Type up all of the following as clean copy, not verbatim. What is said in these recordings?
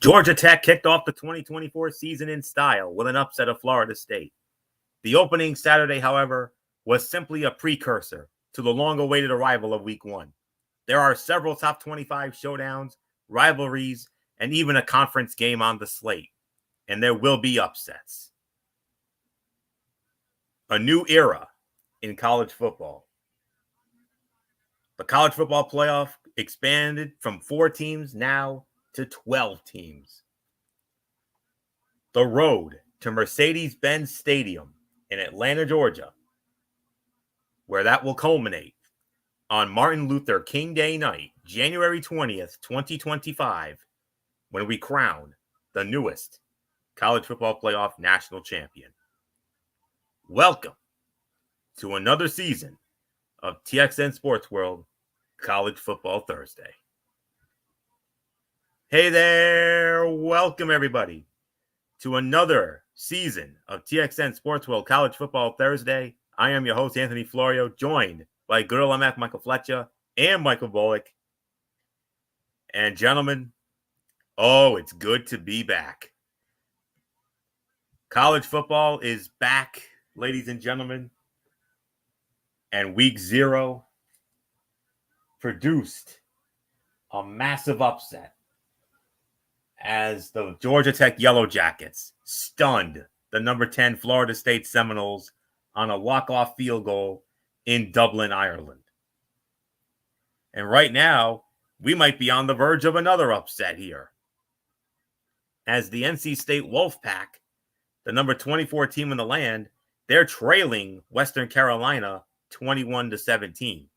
Georgia Tech kicked off the 2024 season in style with an upset of Florida State. The opening Saturday, however, was simply a precursor to the long-awaited arrival of Week 1. There are several top 25 showdowns, rivalries, and even a conference game on the slate, and there will be upsets. A new era in college football. The college football playoff expanded from 4 teams now to 12 teams. The road to Mercedes-Benz Stadium in Atlanta, Georgia, where that will culminate on Martin Luther King Day night, January 20th, 2025, when we crown the newest college football playoff national champion. Welcome to another season of TXN Sports World College Football Thursday. Hey there, welcome everybody to another season of TXN Sports World College Football Thursday. I am your host, Anthony Florio, joined by good old MF Michael Fletcher and Michael Bullock. And gentlemen, it's good to be back. College football is back, ladies and gentlemen. And week 0 produced a massive upset as the Georgia Tech Yellow Jackets stunned the number 10 Florida State Seminoles on a walk-off field goal in Dublin, Ireland. And right now, we might be on the verge of another upset here, as the NC State Wolfpack, the number 24 team in the land, they're trailing Western Carolina 21-17.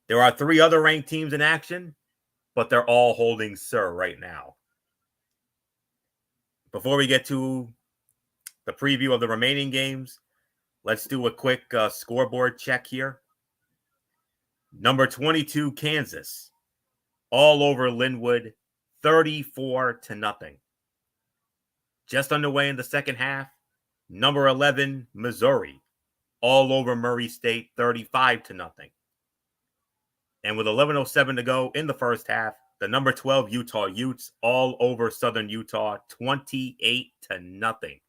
There are 3 other ranked teams in action, but they're all holding Sir right now. Before we get to the preview of the remaining games, let's do a quick scoreboard check here. Number 22, Kansas, all over Linwood, 34-0. Just underway in the second half, number 11, Missouri, all over Murray State, 35-0. And with 11:07 to go in the first half, the number 12 Utah Utes all over Southern Utah, 28-0.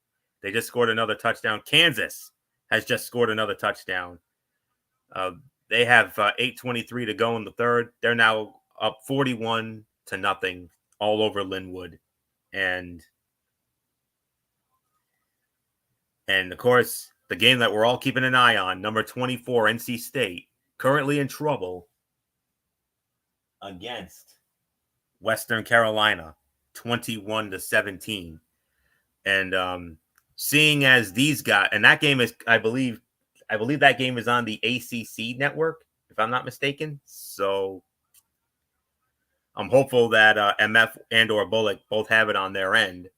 They just scored another touchdown. Kansas has just scored another touchdown. They have 8:23 to go in the third. They're now up 41-0 all over Linwood. And of course, the game that we're all keeping an eye on, number 24, NC State, currently in trouble against Western Carolina, 21-17. And seeing as these guys, and that game is, I believe that game is on the ACC network, if I'm not mistaken. So I'm hopeful that MF and or Bullock both have it on their end.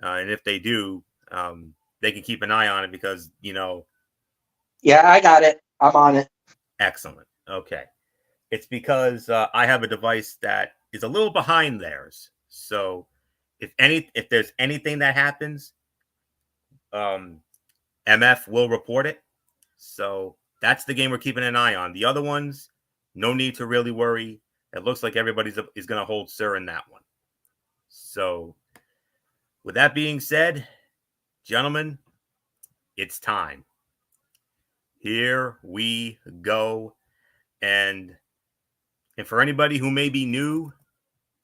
And if they do, they can keep an eye on it because, Yeah, I got it. I'm on it. Excellent. Okay. It's because I have a device that is a little behind theirs. So if there's anything that happens, MF will report it. So that's the game we're keeping an eye on. The other ones, no need to really worry. It looks like everybody's is going to hold Sir in that one. So with that being said, gentlemen, it's time. Here we go. And for anybody who may be new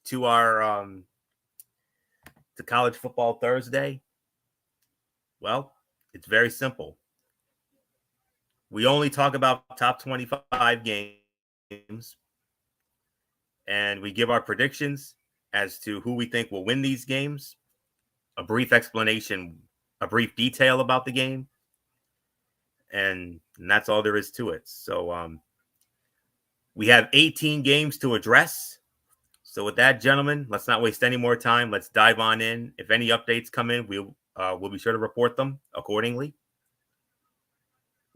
to our to College Football Thursday, well, it's very simple. We only talk about top 25 games, and we give our predictions as to who we think will win these games, a brief explanation, a brief detail about the game, and that's all there is to it. So we have 18 games to address. So with that, gentlemen, let's not waste any more time. Let's dive on in. If any updates come in, we'll be sure to report them accordingly.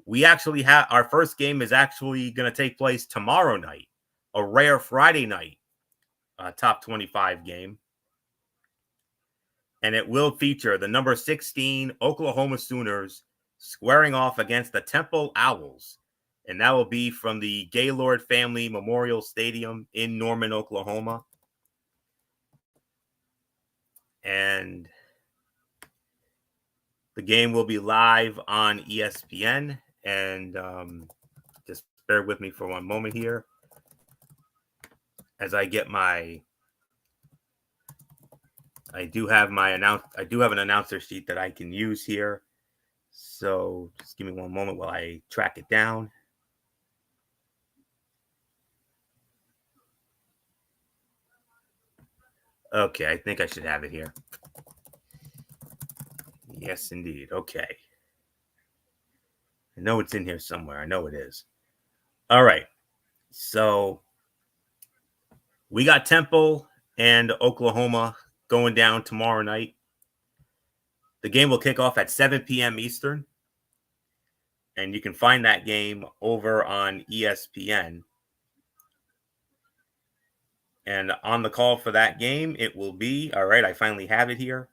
We actually have our first game is actually going to take place tomorrow night, a rare Friday night top 25 game. And it will feature the number 16 Oklahoma Sooners squaring off against the Temple Owls. And that will be from the Gaylord Family Memorial Stadium in Norman, Oklahoma. And the game will be live on ESPN. And just bear with me for one moment here as I get my. I do have an announcer sheet that I can use here. So just give me one moment while I track it down. Okay, I think I should have it here. Yes, indeed. Okay. I know it's in here somewhere. I know it is. All right. So we got Temple and Oklahoma going down tomorrow night. The game will kick off at 7 p.m. Eastern. And you can find that game over on ESPN. And on the call for that game, it will be, all right, I finally have it here.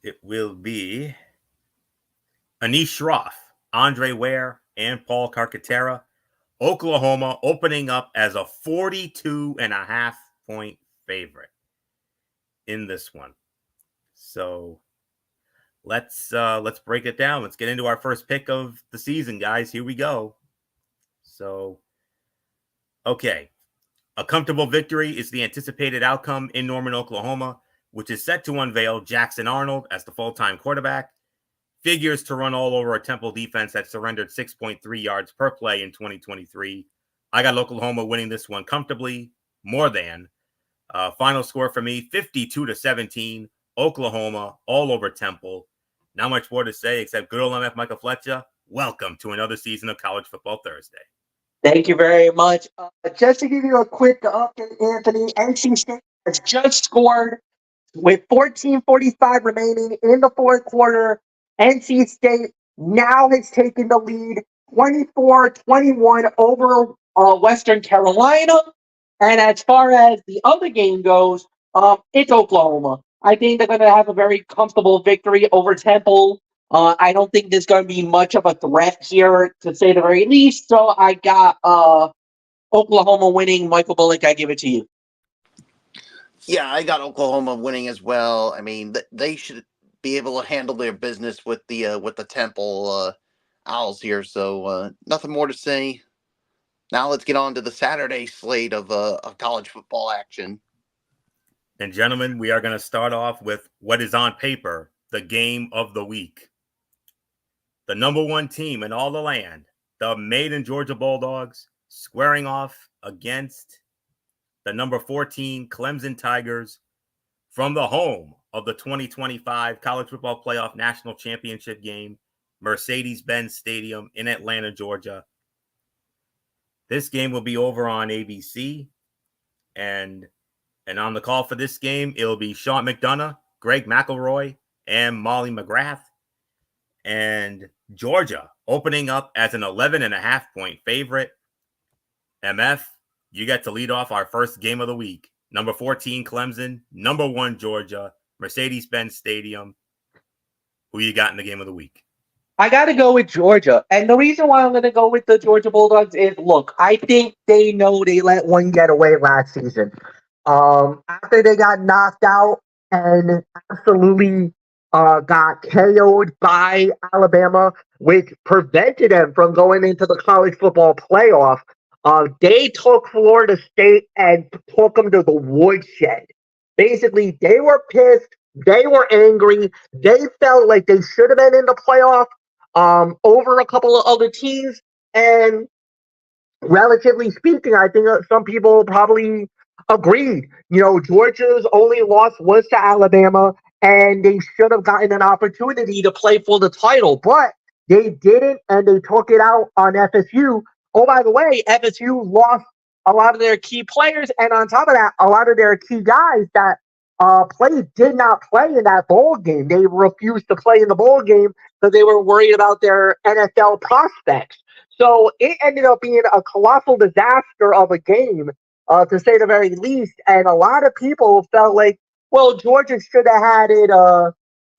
It will be Anish Shroff, Andre Ware, and Paul Carcaterra. Oklahoma opening up as a 42.5-point favorite in this one. So let's break it down. Let's get into our first pick of the season, guys. Here we go. So, okay. A comfortable victory is the anticipated outcome in Norman, Oklahoma, which is set to unveil Jackson Arnold as the full-time quarterback. Figures to run all over a Temple defense that surrendered 6.3 yards per play in 2023. I got Oklahoma winning this one comfortably, more than. Final score for me, 52-17. Oklahoma all over Temple. Not much more to say except good old MF Michael Fletcher. Welcome to another season of College Football Thursday. Thank you very much. Just to give you a quick update, Anthony, NC State has just scored with 14:45 remaining in the fourth quarter. NC State now has taken the lead 24-21 over Western Carolina. And as far as the other game goes, it's Oklahoma. I think they're going to have a very comfortable victory over Temple. I don't think there's going to be much of a threat here, to say the very least. So I got Oklahoma winning. Michael Bullock, I give it to you. Yeah, I got Oklahoma winning as well. I mean, they should be able to handle their business with the Temple Owls here. So nothing more to say. Now let's get on to the Saturday slate of college football action. And gentlemen, we are going to start off with what is on paper the game of the week. The number one team in all the land, the Maiden Georgia Bulldogs, squaring off against the number 14 Clemson Tigers from the home of the 2025 College Football Playoff National Championship game, Mercedes-Benz Stadium in Atlanta, Georgia. This game will be over on ABC. And on the call for this game, it'll be Sean McDonough, Greg McElroy, and Molly McGrath. And Georgia opening up as an 11.5-point favorite. MF, you get to lead off our first game of the week. Number 14, Clemson. Number 1, Georgia. Mercedes-Benz Stadium. Who you got in the game of the week? I got to go with Georgia. And the reason why I'm going to go with the Georgia Bulldogs is, look, I think they know they let one get away last season. After they got knocked out and absolutely got KO'd by Alabama, which prevented them from going into the college football playoff, they took Florida State and took them to the woodshed. Basically, they were pissed. They were angry. They felt like they should have been in the playoff over a couple of other teams. And relatively speaking, I think some people probably agreed. You know, Georgia's only loss was to Alabama, and they should have gotten an opportunity to play for the title, but they didn't, and they took it out on FSU. Oh, by the way, FSU lost a lot of their key players, and on top of that, a lot of their key guys that did not play in that bowl game. They refused to play in the bowl game because they were worried about their NFL prospects. So it ended up being a colossal disaster of a game, to say the very least. And a lot of people felt like, well, Georgia should have had it.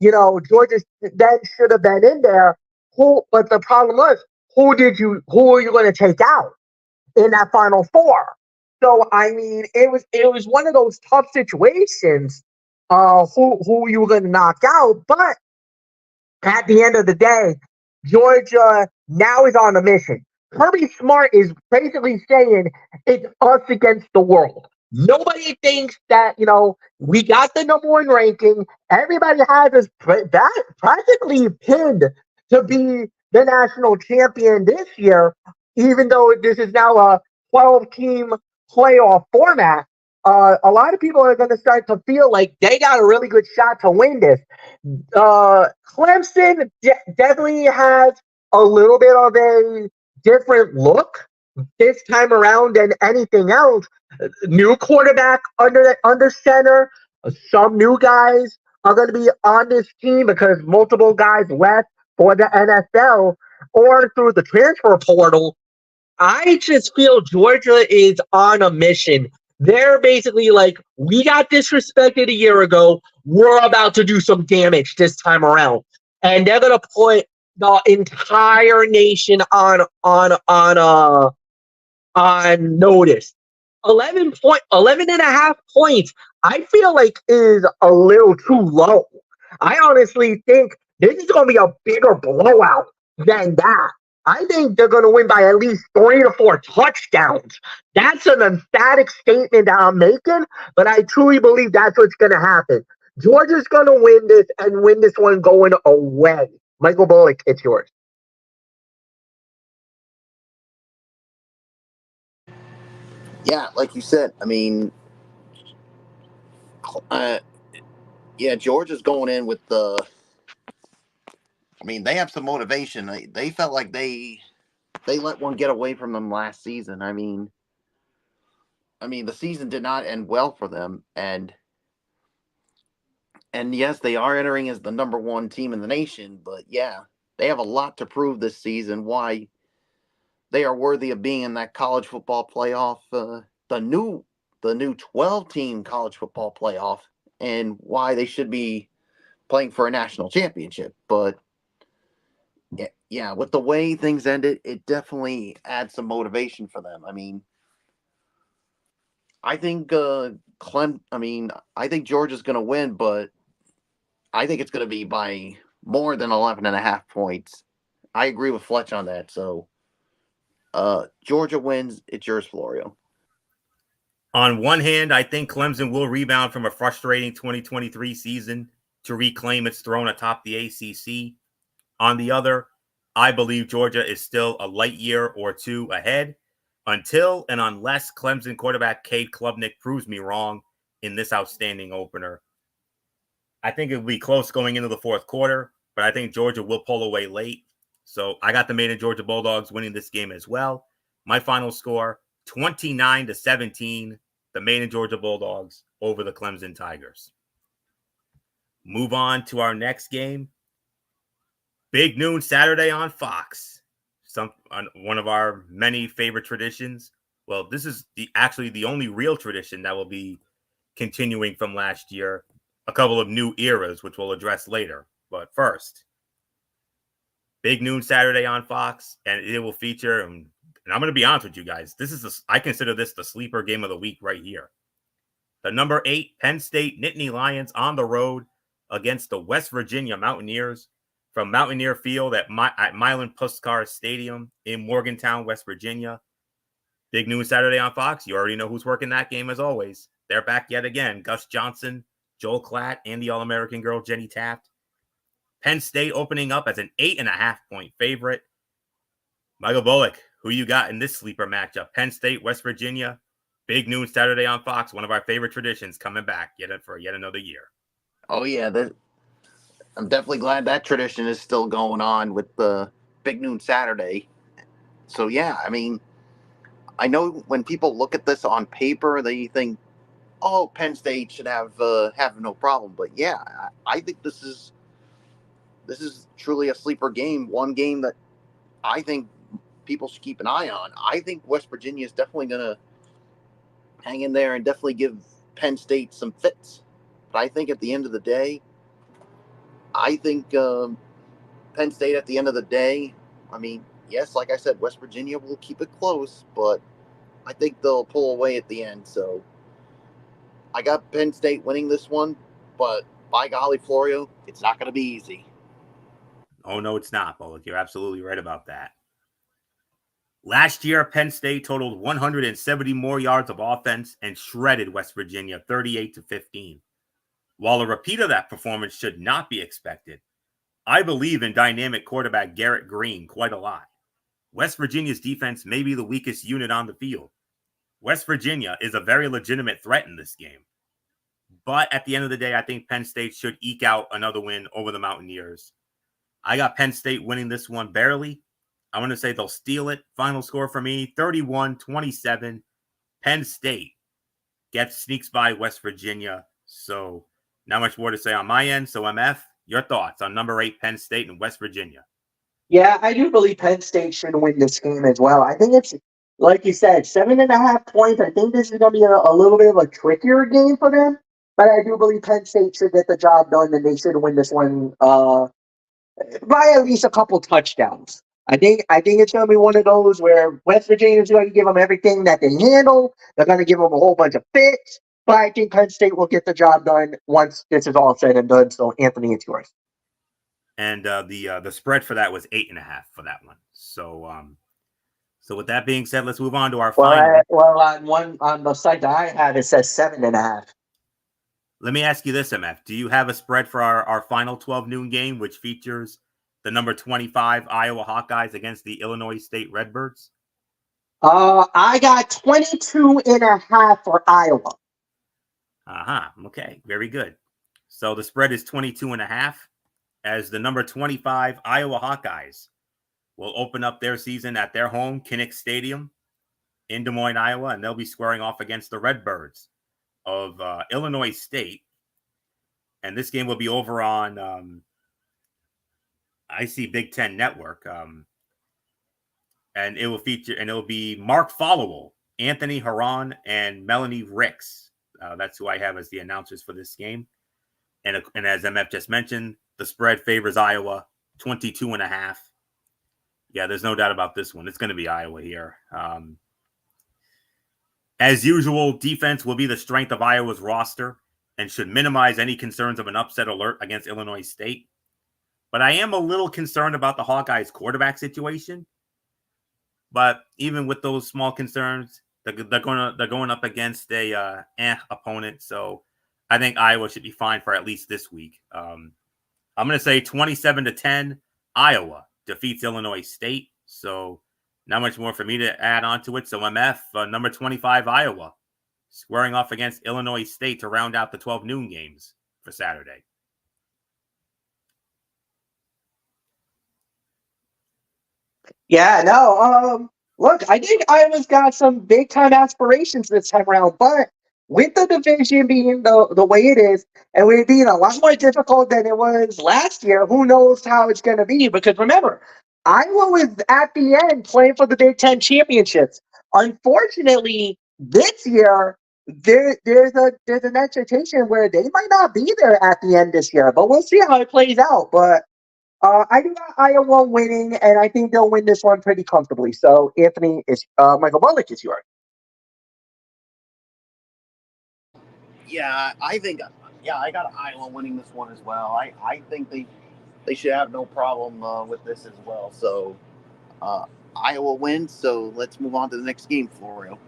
Georgia then should have been in there. But the problem was, who are you going to take out in that Final Four? So I mean, it was one of those tough situations. Who you were going to knock out, but at the end of the day, Georgia now is on a mission. Kirby Smart is basically saying it's us against the world. Nobody thinks that, we got the number one ranking. Everybody has us practically pinned to be the national champion this year, even though this is now a 12-team playoff format. A lot of people are going to start to feel like they got a really good shot to win this. Clemson definitely has a little bit of a different look this time around than anything else. New quarterback under center. Some new guys are going to be on this team because multiple guys left for the NFL or through the transfer portal. I just feel Georgia is on a mission. They're basically like, we got disrespected a year ago. We're about to do some damage this time around, and they're gonna put the entire nation on notice. 11 and a half points, I feel like is a little too low. I honestly think this is going to be a bigger blowout than that. I think they're going to win by at least 3 to 4 touchdowns. That's an emphatic statement that I'm making, but I truly believe that's what's going to happen. Georgia's going to win this and win this one going away. Michael Bullock, it's yours. Yeah, like you said, I mean, uh, yeah, Georgia's going in with the. I mean, they have some motivation. They felt like they let one get away from them last season. I mean, the season did not end well for them, and yes, they are entering as the number one team in the nation. But yeah, they have a lot to prove this season. Why they are worthy of being in that college football playoff, the new 12-team college football playoff, and why they should be playing for a national championship. But yeah, with the way things ended, it definitely adds some motivation for them. I mean, I think I think Georgia's going to win, but I think it's going to be by more than 11 and a half points. I agree with Fletch on that. So, Georgia wins. It's yours, Florio. On one hand, I think Clemson will rebound from a frustrating 2023 season to reclaim its throne atop the ACC. On the other, I believe Georgia is still a light year or two ahead until and unless Clemson quarterback Cade Klubnik proves me wrong in this outstanding opener. I think it will be close going into the fourth quarter, but I think Georgia will pull away late. So I got the Maine and Georgia Bulldogs winning this game as well. My final score, 29-17, the Maine and Georgia Bulldogs over the Clemson Tigers. Move on to our next game. Big noon Saturday on Fox. One of our many favorite traditions. Well, this is actually the only real tradition that will be continuing from last year. A couple of new eras, which we'll address later. But first, big noon Saturday on Fox, and it will feature. And I'm going to be honest with you guys. I consider this the sleeper game of the week right here. The number 8 Penn State Nittany Lions on the road against the West Virginia Mountaineers from Mountaineer Field at Milan Puskar Stadium in Morgantown, West Virginia. Big noon Saturday on Fox. You already know who's working that game as always. They're back yet again. Gus Johnson, Joel Klatt, and the All-American girl Jenny Taft. Penn State opening up as an 8.5-point favorite. Michael Bullock, who you got in this sleeper matchup? Penn State, West Virginia. Big noon Saturday on Fox. One of our favorite traditions coming back for yet another year. Oh yeah, I'm definitely glad that tradition is still going on with the Big Noon Saturday. So yeah, I mean, I know when people look at this on paper, they think, "Oh, Penn State should have no problem." But yeah, I think this is truly a sleeper game. One game that I think people should keep an eye on. I think West Virginia is definitely going to hang in there and definitely give Penn State some fits. But I think at the end of the day, I think Penn State I mean, yes, like I said, West Virginia will keep it close, but I think they'll pull away at the end. So I got Penn State winning this one, but by golly, Florio, it's not going to be easy. Oh, no, it's not, Bullock. You're absolutely right about that. Last year, Penn State totaled 170 more yards of offense and shredded West Virginia 38-15. While a repeat of that performance should not be expected, I believe in dynamic quarterback Garrett Green quite a lot. West Virginia's defense may be the weakest unit on the field. West Virginia is a very legitimate threat in this game. But at the end of the day, I think Penn State should eke out another win over the Mountaineers. I got Penn State winning this one barely. I'm going to say they'll steal it. Final score for me, 31-27. Penn State sneaks by West Virginia. So not much more to say on my end. So MF, your thoughts on number 8 Penn State and West Virginia? Yeah, I do believe Penn State should win this game as well. I think it's, like you said, 7.5 points. I think this is going to be a little bit of a trickier game for them. But I do believe Penn State should get the job done, and they should win this one by at least a couple touchdowns. I think it's going to be one of those where West Virginia is going to give them everything that they handle. They're going to give them a whole bunch of fits. But I think Penn State will get the job done once this is all said and done. So, Anthony, it's yours. And the spread for that was 8.5 for that one. So with that being said, let's move on to our final. On the site that I have, it says 7.5. Let me ask you this, MF. Do you have a spread for our final 12 noon game, which features the number 25 Iowa Hawkeyes against the Illinois State Redbirds? I got 22.5 for Iowa. Okay, very good. So the spread is 22.5. As the number 25 Iowa Hawkeyes will open up their season at their home, Kinnick Stadium in Des Moines, Iowa, and they'll be squaring off against the Redbirds of Illinois State. And this game will be over on, I see Big Ten Network. And it will be Mark Followell, Anthony Haran, and Melanie Ricks. That's who I have as the announcers for this game. And as MF just mentioned, the spread favors Iowa, 22.5. Yeah, there's no doubt about this one. It's going to be Iowa here. As usual, defense will be the strength of Iowa's roster and should minimize any concerns of an upset alert against Illinois State. But I am a little concerned about the Hawkeyes' quarterback situation. But even with those small concerns, they're going up against a opponent. So I think Iowa should be fine for at least this week. I'm going to say 27-10. Iowa defeats Illinois State. So not much more for me to add on to it. So MF, number 25 Iowa, squaring off against Illinois State to round out the 12 noon games for Saturday. Yeah, no. Look, I think Iowa's got some big time aspirations this time around, but with the division being the way it is, and with it being a lot more difficult than it was last year, who knows how it's going to be? Because remember, Iowa was at the end playing for the Big Ten championships. Unfortunately, this year there's an expectation where they might not be there at the end this year, but we'll see how it plays out. But I do got Iowa winning, and I think they'll win this one pretty comfortably. So, Anthony, Michael Bullock is yours. Yeah, I got Iowa winning this one as well. I think they should have no problem with this as well. So, Iowa wins. So let's move on to the next game, Florio.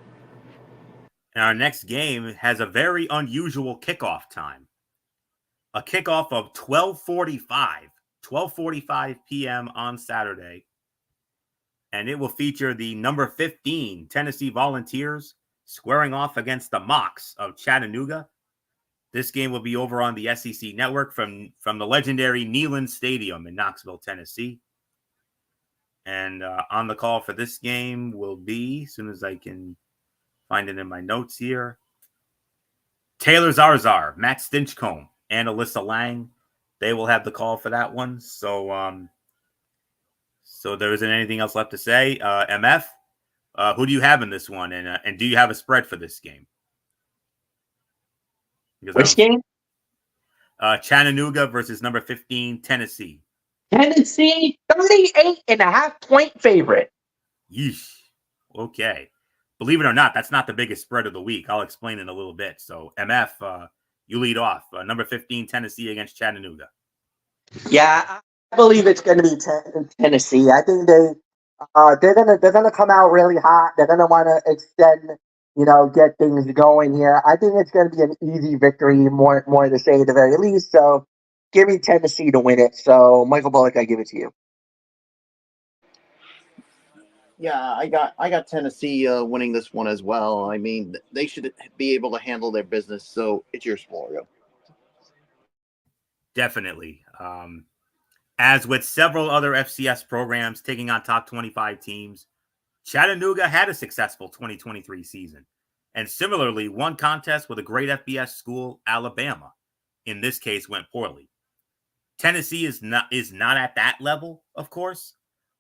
And our next game has a very unusual kickoff time. A kickoff of 12:45 p.m. on Saturday. And it will feature the number 15 Tennessee Volunteers squaring off against the Mocs of Chattanooga. This game will be over on the SEC Network from the legendary Neyland Stadium in Knoxville, Tennessee. And on the call for this game will be, as soon as I can find it in my notes here, Taylor Zarzar, Matt Stinchcomb, and Alyssa Lang. They will have the call for that one. So there isn't anything else left to say. MF, who do you have in this one? And do you have a spread for this game? Which game? Chattanooga versus number 15, Tennessee. Tennessee, 38.5 point favorite. Yeesh. Okay. believe it or not, that's not the biggest spread of the week. I'll explain in a little bit. So, MF, you lead off. Number 15, Tennessee against Chattanooga. Yeah, I believe it's going to be Tennessee. I think they're gonna come out really hot. They're gonna want to extend, get things going here. I think it's going to be an easy victory, more to say at the very least. So, give me Tennessee to win it. So, Michael Bullock, I give it to you. Yeah, I got Tennessee winning this one as well. I mean, they should be able to handle their business. So it's yours, Florio. Definitely. As with several other FCS programs taking on top 25 teams, Chattanooga had a successful 2023 season, and similarly, one contest with a great FBS school, Alabama, in this case, went poorly. Tennessee is not at that level, of course,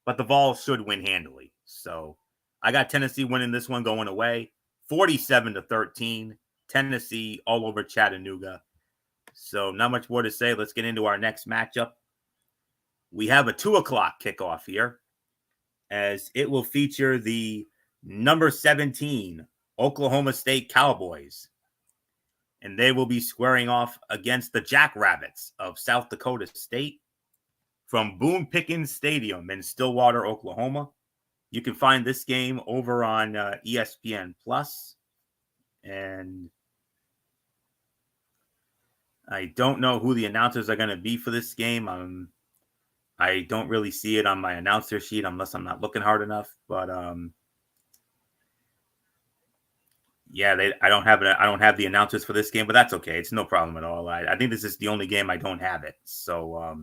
but the Vols should win handily. So I got Tennessee winning this one going away, 47-13. Tennessee all over Chattanooga. So not much more to say. Let's get into our next matchup. We have a 2:00 kickoff here, as it will feature the number 17 Oklahoma State Cowboys, and they will be squaring off against the Jackrabbits of South Dakota State from Boone Pickens Stadium in Stillwater, Oklahoma. You can find this game over on ESPN Plus, and I don't know who the announcers are going to be for this game. I don't really see it on my announcer sheet unless I'm not looking hard enough. But yeah, I don't have the announcers for this game, but that's okay. It's no problem at all. I think this is the only game I don't have it. So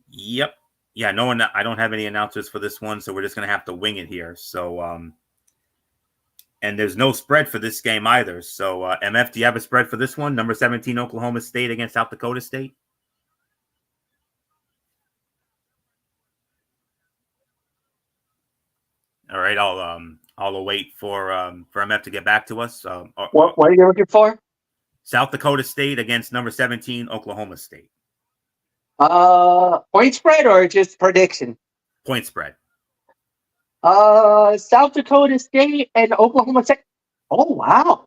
yep. Yeah, no one. I don't have any announcers for this one, so we're just gonna have to wing it here. So and there's no spread for this game either. So MF, do you have a spread for this one? Number 17 Oklahoma State against South Dakota State. All right, I'll await for MF to get back to us. What are you looking for? South Dakota State against number 17 Oklahoma State. Point spread or just prediction? Point spread. South Dakota State and Oklahoma State. Oh wow.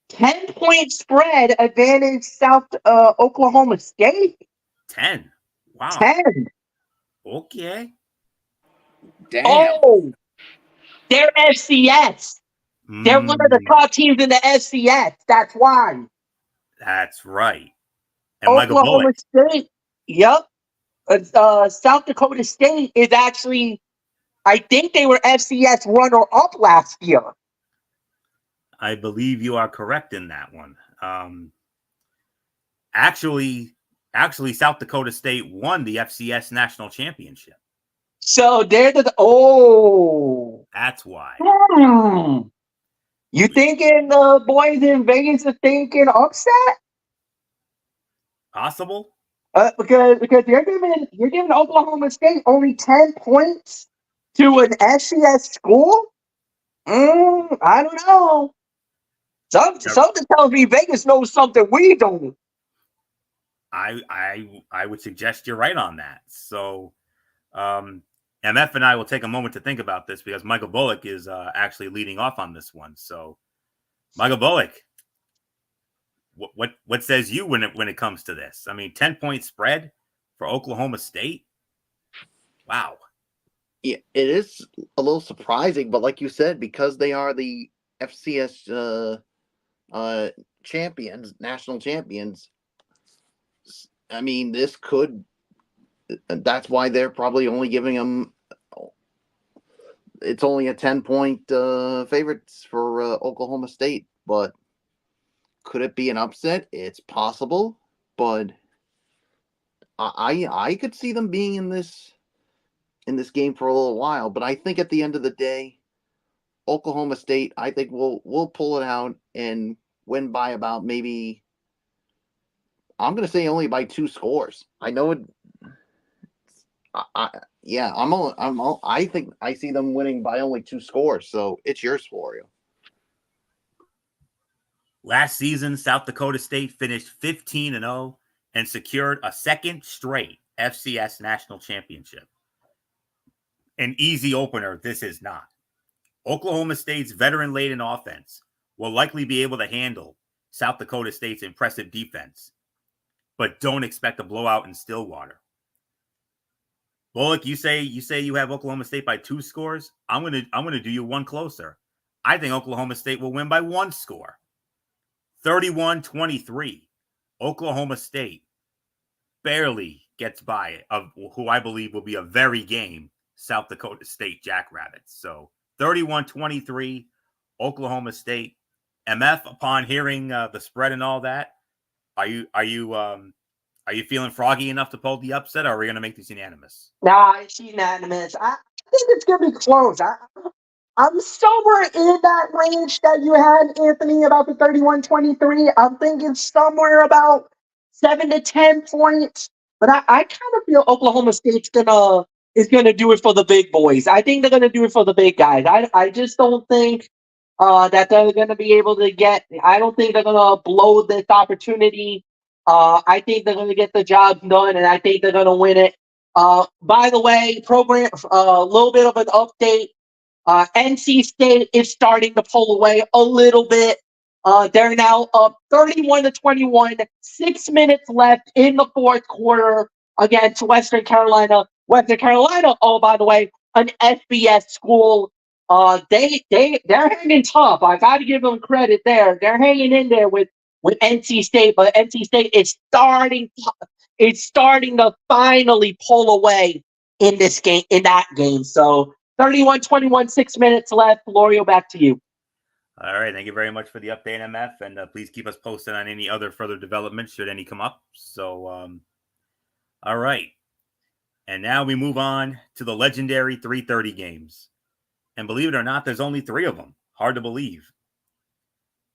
10-point spread advantage South Oklahoma State. 10. Wow. 10. Okay. Damn. Oh, they're FCS. They're one of the top teams in the FCS. That's why. That's right. And Oklahoma State. Yep. South Dakota State is actually, I think they were FCS runner-up last year. I believe you are correct in that one. Actually, South Dakota State won the FCS national championship. So they're that's why. You thinking the boys in Vegas are thinking upset? Possible. Because you're giving Oklahoma State only 10 points to an FCS school. I don't know. Something tells me Vegas knows something we don't. I would suggest you're right on that. So, MF and I will take a moment to think about this because Michael Bullock is actually leading off on this one. So, Michael Bullock, what says you when it comes to this? I mean, 10-point spread for Oklahoma State. Wow. Yeah, it is a little surprising, but like you said, because they are the FCS champions, national champions. I mean, this could. That's why they're probably only giving them. It's only a 10-point favorites for Oklahoma State, but could it be an upset? It's possible, but I could see them being in this game for a little while. But I think at the end of the day, Oklahoma State, I think we'll pull it out and win by about maybe. I'm going to say only by 2 scores. I know it. I think I see them winning by only 2 scores. So it's yours, Florio. Last season, South Dakota State finished 15-0 and secured a second straight FCS national championship. An easy opener, this is not. Oklahoma State's veteran-laden offense will likely be able to handle South Dakota State's impressive defense, but don't expect a blowout in Stillwater. Bullock, you say you have Oklahoma State by 2 scores. I'm gonna do you one closer. I think Oklahoma State will win by 1 score. 31-23. Oklahoma State barely gets by of who I believe will be a very game South Dakota State Jackrabbits. So 31-23, Oklahoma State. MF, upon hearing the spread and all that, are you feeling froggy enough to pull the upset, or are we going to make this unanimous? Nah, it's unanimous. I think it's gonna be close. I'm somewhere in that range that you had, Anthony, about the 31-23. I'm thinking somewhere about 7 to 10 points. But I kind of feel Oklahoma State's gonna do it for the big boys. I think they're gonna do it for the big guys. I just don't think that they're gonna be able to get. I don't think they're gonna blow this opportunity. I think they're gonna get the job done, and I think they're gonna win it. By the way, program a little bit of an update. NC State is starting to pull away a little bit. They're now up 31-21, 6 minutes left in the fourth quarter against Western Carolina. Western Carolina, oh, by the way, an FBS school. They're hanging tough. I got to give them credit there. They're hanging in there with NC State, but NC State is starting to finally pull away in that game. So 31-21, 6 minutes left. Florio, back to you. All right. Thank you very much for the update, MF. And please keep us posted on any other further developments should any come up. So, all right. And now we move on to the legendary 3:30 games. And believe it or not, there's only 3 of them. Hard to believe.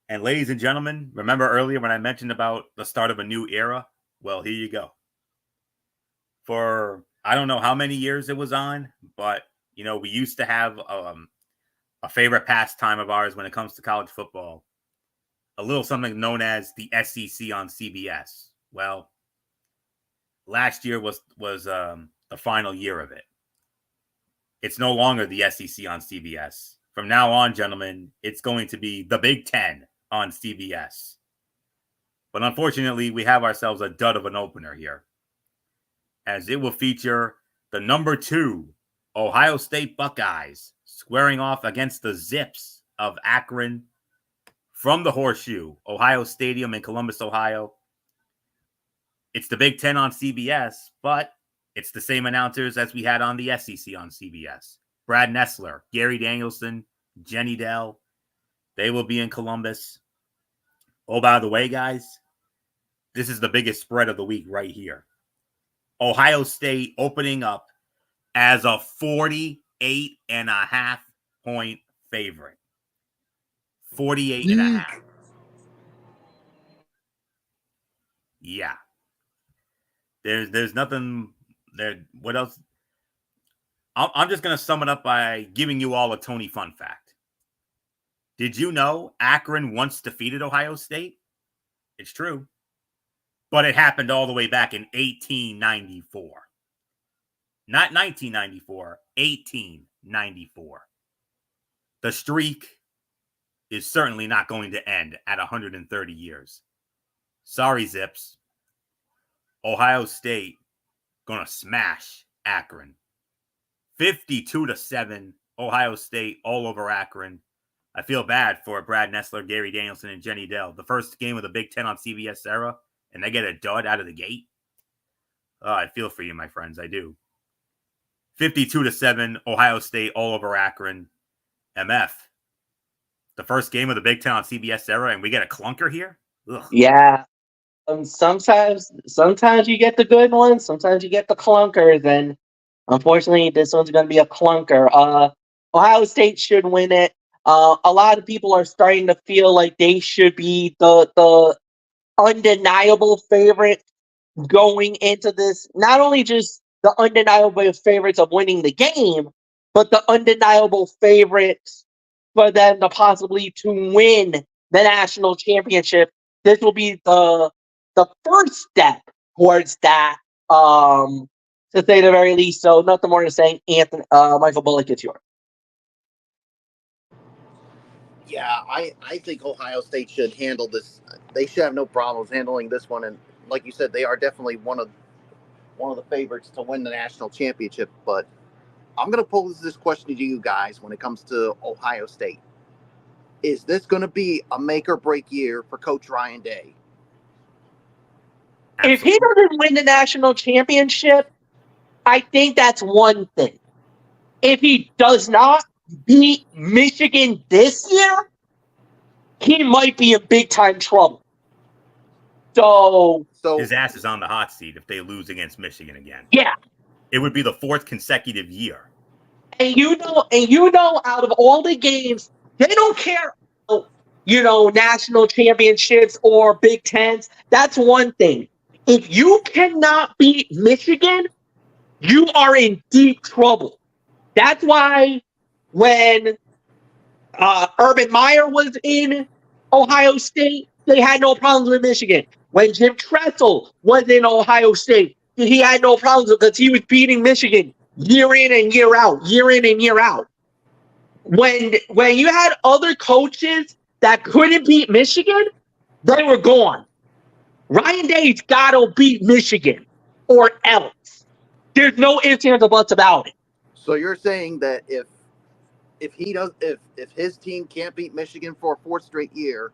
And ladies and gentlemen, remember earlier when I mentioned about the start of a new era? Well, here you go. For I don't know how many years it was on, but we used to have a favorite pastime of ours when it comes to college football, a little something known as the SEC on CBS. Well, last year was the final year of it. It's no longer the SEC on CBS. From now on, gentlemen, it's going to be the Big Ten on CBS. But unfortunately, we have ourselves a dud of an opener here, as it will feature the number 2 Ohio State Buckeyes squaring off against the Zips of Akron from the Horseshoe, Ohio Stadium in Columbus, Ohio. It's the Big Ten on CBS, but it's the same announcers as we had on the SEC on CBS. Brad Nessler, Gary Danielson, Jenny Dell, they will be in Columbus. Oh, by the way, guys, this is the biggest spread of the week right here. Ohio State opening up as a 48.5 point favorite. 48.5. Yeah. There's nothing there. What else? I'm just going to sum it up by giving you all a Tony fun fact. Did you know Akron once defeated Ohio State? It's true. But it happened all the way back in 1894. Not 1994, 1894. The streak is certainly not going to end at 130 years. Sorry, Zips. Ohio State going to smash Akron. 52-7, Ohio State all over Akron. I feel bad for Brad Nessler, Gary Danielson, and Jenny Dell. The first game of the Big Ten on CBS era, and they get a dud out of the gate. Oh, I feel for you, my friends. I do. 52-7, Ohio State all over Akron. MF. The first game of the Big Ten on CBS era, and we get a clunker here? Ugh. Yeah. Sometimes you get the good ones, sometimes you get the clunkers, and unfortunately, this one's going to be a clunker. Ohio State should win it. A lot of people are starting to feel like they should be the undeniable favorite going into this. Not only just the undeniable favorites of winning the game, but the undeniable favorites for them to possibly to win the national championship. This will be the first step towards that, to say the very least. So nothing more to say. Anthony, Michael Bullock, it's yours. Yeah, I think Ohio State should handle this. They should have no problems handling this one. And like you said, they are definitely one of the favorites to win the national championship. But I'm going to pose this question to you guys when it comes to Ohio State. Is this going to be a make or break year for Coach Ryan Day? If he Absolutely. doesn't win the national championship, I think that's one thing. If he does not beat Michigan this year, he might be in big time trouble. So, So His ass is on the hot seat if they lose against Michigan again. yeah. It would be the 4th consecutive year. And out of all the games, they don't care about, national championships or Big Tens. That's one thing. If you cannot beat Michigan, you are in deep trouble. That's why when Urban Meyer was in Ohio State, they had no problems with Michigan. When Jim Tressel was in Ohio State, he had no problems because he was beating Michigan year in and year out, year in and year out. When you had other coaches that couldn't beat Michigan, they were gone. Ryan Day's got to beat Michigan or else. There's no ifs, ands, or buts about it. so you're saying that if his team can't beat Michigan for a fourth straight year,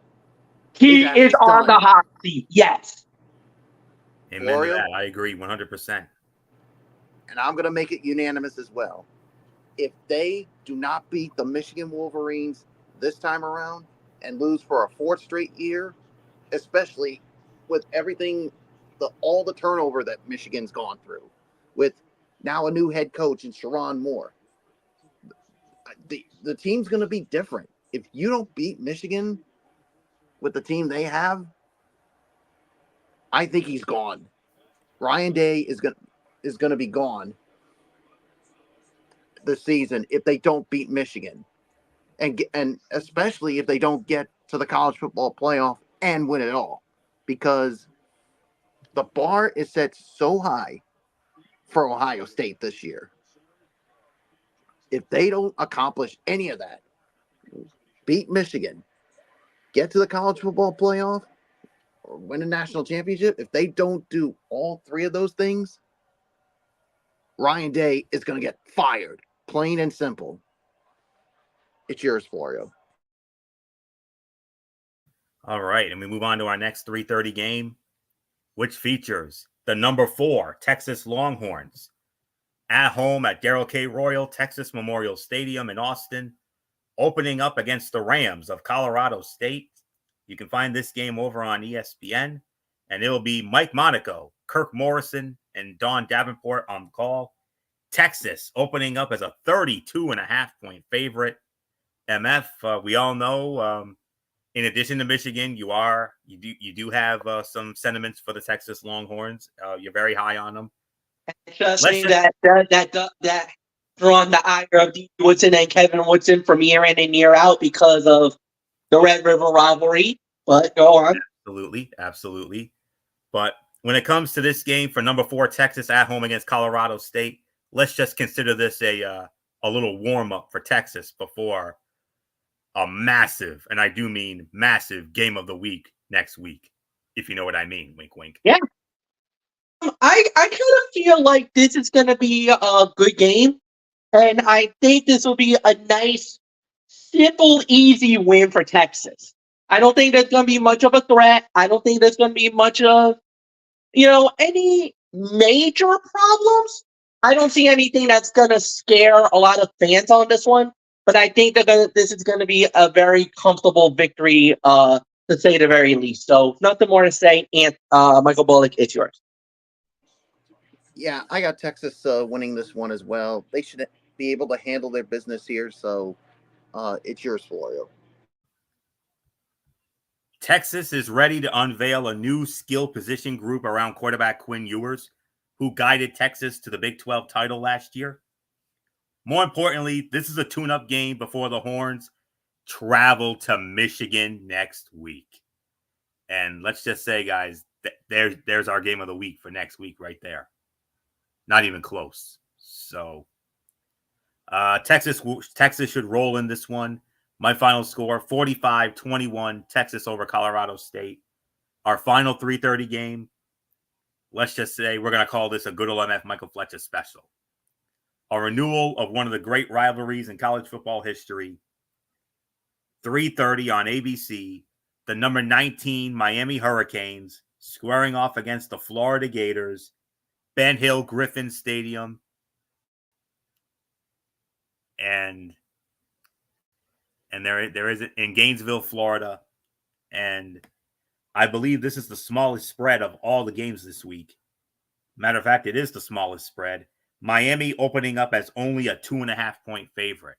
his He ass is is on the done. hot seat. Yes. Amen to Florio, that. I agree 100%. and I'm going to make it unanimous as well. If they do not beat the Michigan Wolverines this time around and lose for a fourth straight year, especially with everything, all the turnover that Michigan's gone through, with now a new head coach in Sharon Moore, the team's going to be different. If you don't beat Michigan with the team they have, I think he's gone. Ryan Day is going to be gone this season if they don't beat Michigan, and especially if they don't get to the college football playoff and win it all, because the bar is set so high for Ohio State this year. If they don't accomplish any of that, beat Michigan, get to the college football playoff, or win a national championship, if they don't do all three of those things, Ryan Day is going to get fired. Plain and simple. It's yours, Florio. All right, and we move on to our next 3:30 game, which features the number 4 Texas Longhorns at home at Darrell K. Royal Texas Memorial Stadium in Austin, opening up against the Rams of Colorado State. You can find this game over on ESPN, and it'll be Mike Monaco, Kirk Morrison, and Don Davenport on the call. Texas opening up as a 32.5-point favorite. MF, we all know, in addition to Michigan, you do have some sentiments for the Texas Longhorns. You're very high on them. Trust me, that drawn the ire of D. Woodson and Kevin Woodson from year in and year out because of the Red River rivalry. But go on. Absolutely. But when it comes to this game for number 4 Texas at home against Colorado State, let's just consider this a little warm up for Texas before a massive, and I do mean massive, game of the week next week, if you know what I mean. Wink, wink. Yeah. I kind of feel like this is going to be a good game. And I think this will be a nice, simple, easy win for Texas. I don't think there's going to be much of a threat. I don't think there's going to be much of, any major problems. I don't see anything that's going to scare a lot of fans on this one. But I think this is going to be a very comfortable victory, to say the very least. So nothing more to say. And Michael Bullock, it's yours. Yeah, I got Texas winning this one as well. They should be able to handle their business here. So it's yours, Florio. Texas is ready to unveil a new skill position group around quarterback Quinn Ewers, who guided Texas to the Big 12 title last year. More importantly, this is a tune-up game before the Horns travel to Michigan next week. And let's just say, guys, there's our game of the week for next week right there. Not even close. So Texas should roll in this one. My final score, 45-21, Texas over Colorado State. Our final 3:30 game, let's just say we're going to call this a good old MF Michael Fletcher special. A renewal of one of the great rivalries in college football history. 3:30 on ABC, the number 19 Miami Hurricanes squaring off against the Florida Gators, Ben Hill Griffin Stadium. And there is in Gainesville, Florida. And I believe this is the smallest spread of all the games this week. Matter of fact, it is the smallest spread. Miami opening up as only a 2.5-point favorite.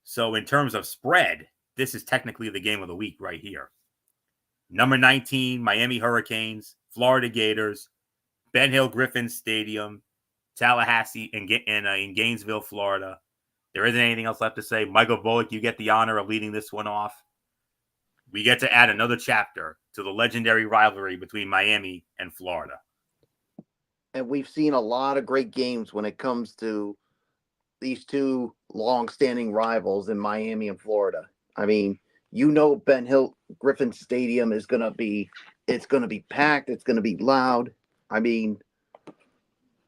So in terms of spread, this is technically the game of the week right here. Number 19, Miami Hurricanes, Florida Gators, Ben Hill Griffin Stadium, Tallahassee, in Gainesville, Florida. There isn't anything else left to say. Michael Bullock, you get the honor of leading this one off. We get to add another chapter to the legendary rivalry between Miami and Florida. And we've seen a lot of great games when it comes to these two long-standing rivals in Miami and Florida. I mean, Ben Hill Griffin Stadium is going to be packed. It's going to be loud. I mean,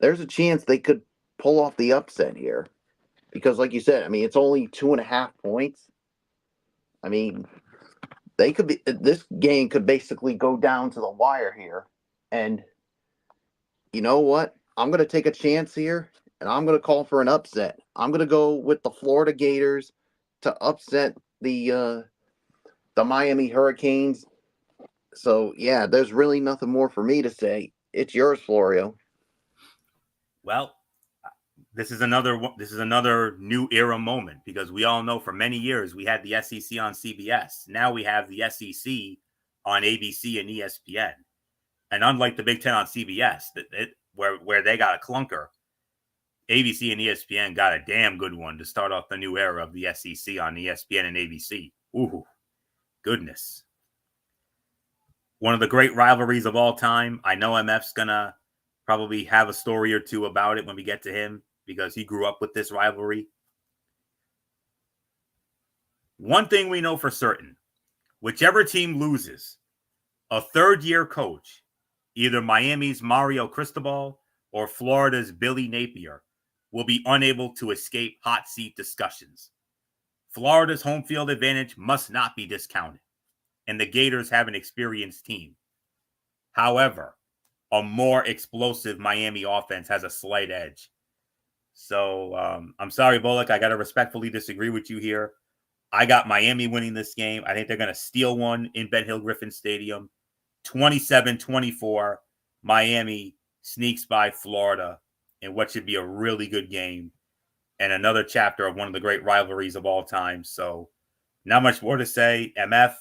there's a chance they could pull off the upset here because, like you said, I mean, it's only 2.5 points. I mean, this game could basically go down to the wire here. And you know what? I'm going to take a chance here, and I'm going to call for an upset. I'm going to go with the Florida Gators to upset the Miami Hurricanes. So, yeah, there's really nothing more for me to say. It's yours, Florio. Well, this is another new era moment because we all know for many years we had the SEC on CBS. Now we have the SEC on ABC and ESPN. And unlike the Big Ten on CBS, where they got a clunker, ABC and ESPN got a damn good one to start off the new era of the SEC on ESPN and ABC. Ooh, goodness. One of the great rivalries of all time. I know MF's going to probably have a story or two about it when we get to him because he grew up with this rivalry. One thing we know for certain, whichever team loses, a third-year coach, either Miami's Mario Cristobal or Florida's Billy Napier, will be unable to escape hot seat discussions. Florida's home field advantage must not be discounted, and the Gators have an experienced team. However, a more explosive Miami offense has a slight edge. So I'm sorry, Bullock, I got to respectfully disagree with you here. I got Miami winning this game. I think they're going to steal one in Ben Hill Griffin Stadium. 27-24, Miami sneaks by Florida in what should be a really good game and another chapter of one of the great rivalries of all time. So not much more to say. MF,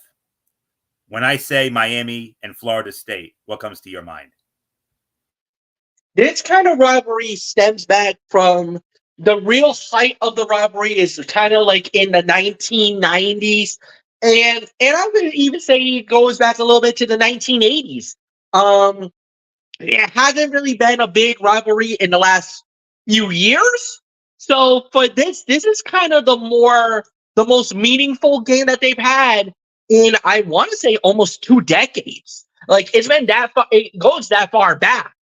when I say Miami and Florida State, what comes to your mind? This kind of rivalry stems back from the real height of the rivalry is kind of like in the 1990s. And I would even say it goes back a little bit to the 1980s. It hasn't really been a big rivalry in the last few years. So for this is kind of the most meaningful game that they've had in, I want to say, almost 2 decades. Like it's been that far, it goes that far back.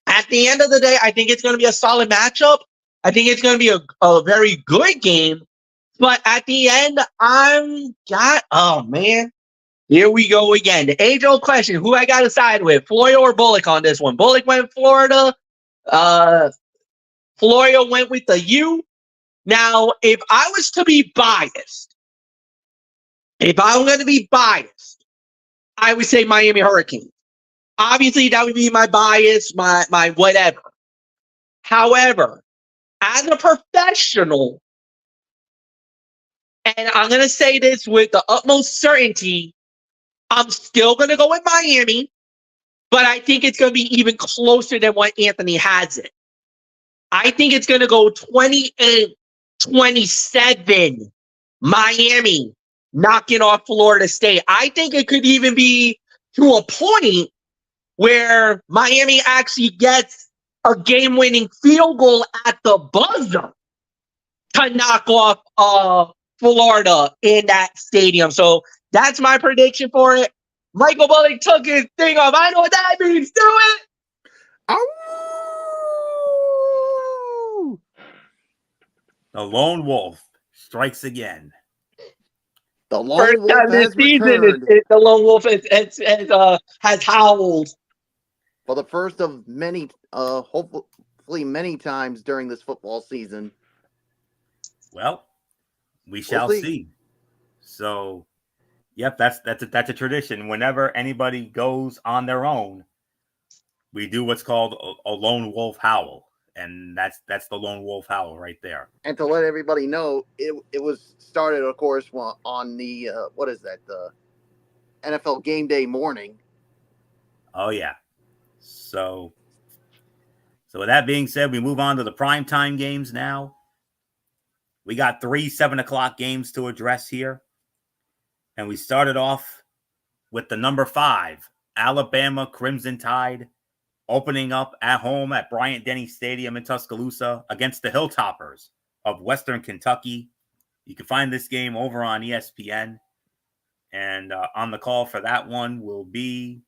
At the end of the day, I think it's going to be a solid matchup. I think it's going to be a very good game. But at the end, oh man, here we go again. The age-old question, who I got to side with, Florio or Bullock on this one? Bullock went Florida. Florio went with the U. Now, if I was to be biased, if I'm going to be biased, I would say Miami Hurricanes. Obviously, that would be my bias, my whatever. However, as a professional, and I'm going to say this with the utmost certainty, I'm still going to go with Miami, but I think it's going to be even closer than what Anthony has it. I think it's going to go 28-27, Miami knocking off Florida State. I think it could even be to a point where Miami actually gets a game-winning field goal at the buzzer to knock off Florida in that stadium. So that's my prediction for it. Michael Bullock took his thing off. I know what that means. Do it. Ow! The lone wolf strikes again. The First lone wolf time this has season, returned the lone wolf has howled. for the first of many, hopefully many times during this football season. Well, we We'll shall see. see. So, yep, that's a tradition. Whenever anybody goes on their own, we do what's called a lone wolf howl, and that's the lone wolf howl right there. And to let everybody know, it was started, of course, on the what is that, the NFL game day morning. Oh yeah. So with that being said, we move on to the primetime games now. We got 3 7 o'clock games to address here. And we started off with the number 5, Alabama Crimson Tide, opening up at home at Bryant-Denny Stadium in Tuscaloosa against the Hilltoppers of Western Kentucky. You can find this game over on ESPN. And on the call for that one will be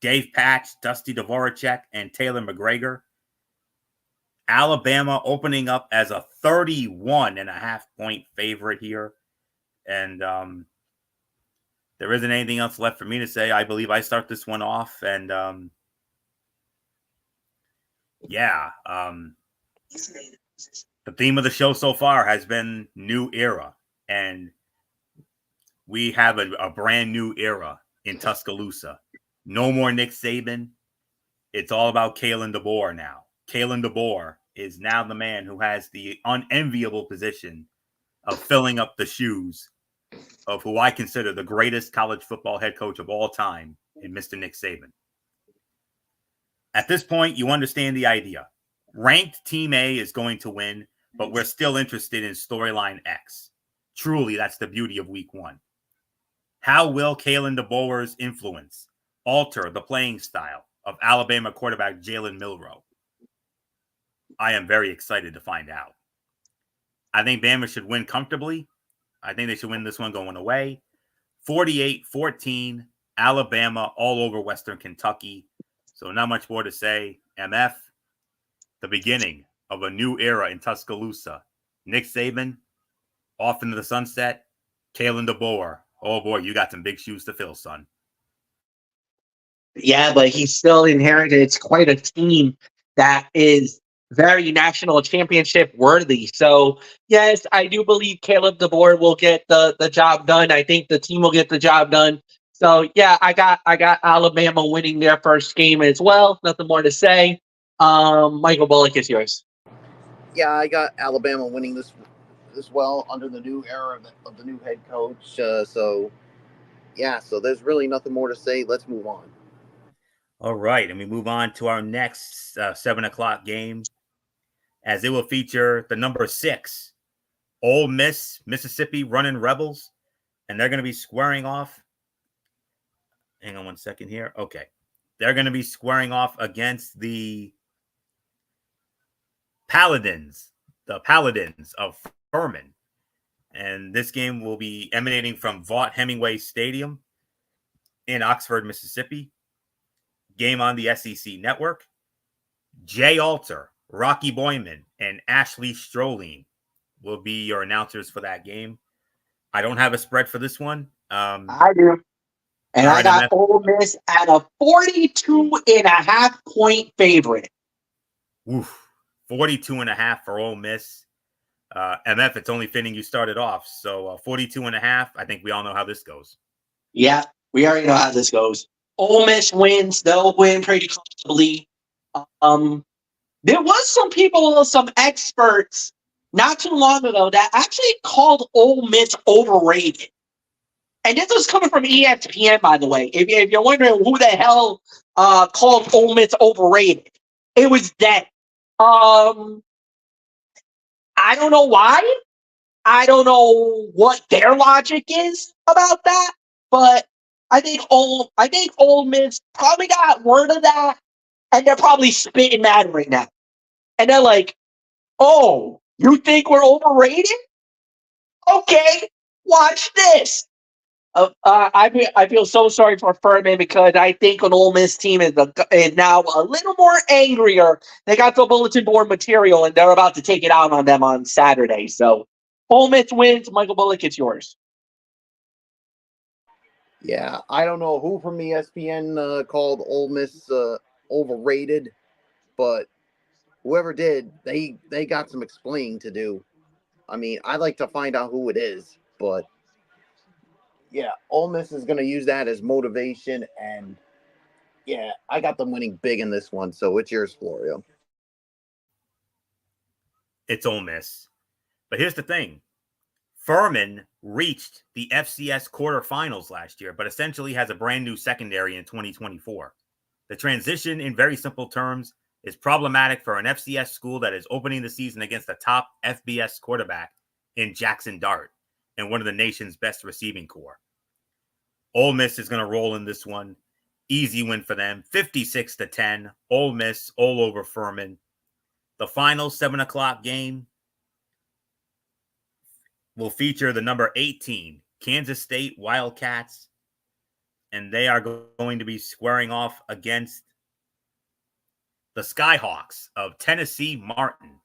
Dave Patch, Dusty Dvoracek, and Taylor McGregor. Alabama opening up as a 31.5-point favorite here. And there isn't anything else left for me to say. I believe I start this one off. And the theme of the show so far has been new era. And we have a brand new era in Tuscaloosa. No more Nick Saban. It's all about Kalen DeBoer now. Kalen DeBoer is now the man who has the unenviable position of filling up the shoes of who I consider the greatest college football head coach of all time in Mr. Nick Saban. At this point, you understand the idea. Ranked Team A is going to win, but we're still interested in storyline X. Truly, that's the beauty of Week 1. How will Kalen DeBoer's influence alter the playing style of Alabama quarterback Jalen Milroe? I am very excited to find out. I think Bama should win comfortably. I think they should win this one going away. 48-14, Alabama all over Western Kentucky. So not much more to say. MF, the beginning of a new era in Tuscaloosa. Nick Saban, off into the sunset. Kalen DeBoer, oh boy, you got some big shoes to fill, son. Yeah, but he still inherited. It's quite a team that is very national championship worthy. So yes, I do believe Caleb DeBoer will get the job done. I think the team will get the job done. So yeah, I got Alabama winning their first game as well. Nothing more to say. Michael Bullock is yours. Yeah, I got Alabama winning this as well under the new era of the new head coach. So there's really nothing more to say. Let's move on. All right, and we move on to our next 7 o'clock game, as it will feature the number 6, Ole Miss, Mississippi Running Rebels, and they're going to be squaring off. Hang on one second here. Okay. They're going to be squaring off against the Paladins of Furman. And this game will be emanating from Vaught Hemingway Stadium in Oxford, Mississippi. Game on the SEC Network. Jay Alter, Rocky Boyman, and Ashley Stroline will be your announcers for that game. I don't have a spread for this one. I do. And I got Ole Miss at a 42.5-point favorite. Oof. 42.5 for Ole Miss. MF, it's only fitting you started off. So 42.5. I think we all know how this goes. Yeah, we already know how this goes. Ole Miss wins. They'll win pretty comfortably. There was some experts not too long ago that actually called Ole Miss overrated. And this was coming from ESPN, by the way. If you're wondering who the hell called Ole Miss overrated, it was them. I don't know why. I don't know what their logic is about that, but I think Ole Miss probably got word of that, and they're probably spitting mad right now. And they're like, "Oh, you think we're overrated? Okay, watch this. I feel so sorry for Furman because I think an Ole Miss team is now a little more angrier. They got the bulletin board material and they're about to take it out on them on Saturday. So Ole Miss wins. Michael Bullock, it's yours. Yeah, I don't know who from ESPN called Ole Miss overrated, but whoever did, they got some explaining to do. I mean, I'd like to find out who it is, but yeah, Ole Miss is going to use that as motivation, and yeah, I got them winning big in this one. So it's yours, Florio. It's Ole Miss. But here's the thing. Furman reached the FCS quarterfinals last year, but essentially has a brand new secondary in 2024. The transition, in very simple terms, is problematic for an FCS school that is opening the season against a top FBS quarterback in Jackson Dart and one of the nation's best receiving corps. Ole Miss is going to roll in this one. Easy win for them, 56-10. Ole Miss all over Furman. The final 7:00 game will feature the number 18 Kansas State Wildcats, and they are going to be squaring off against the Skyhawks of Tennessee Martin.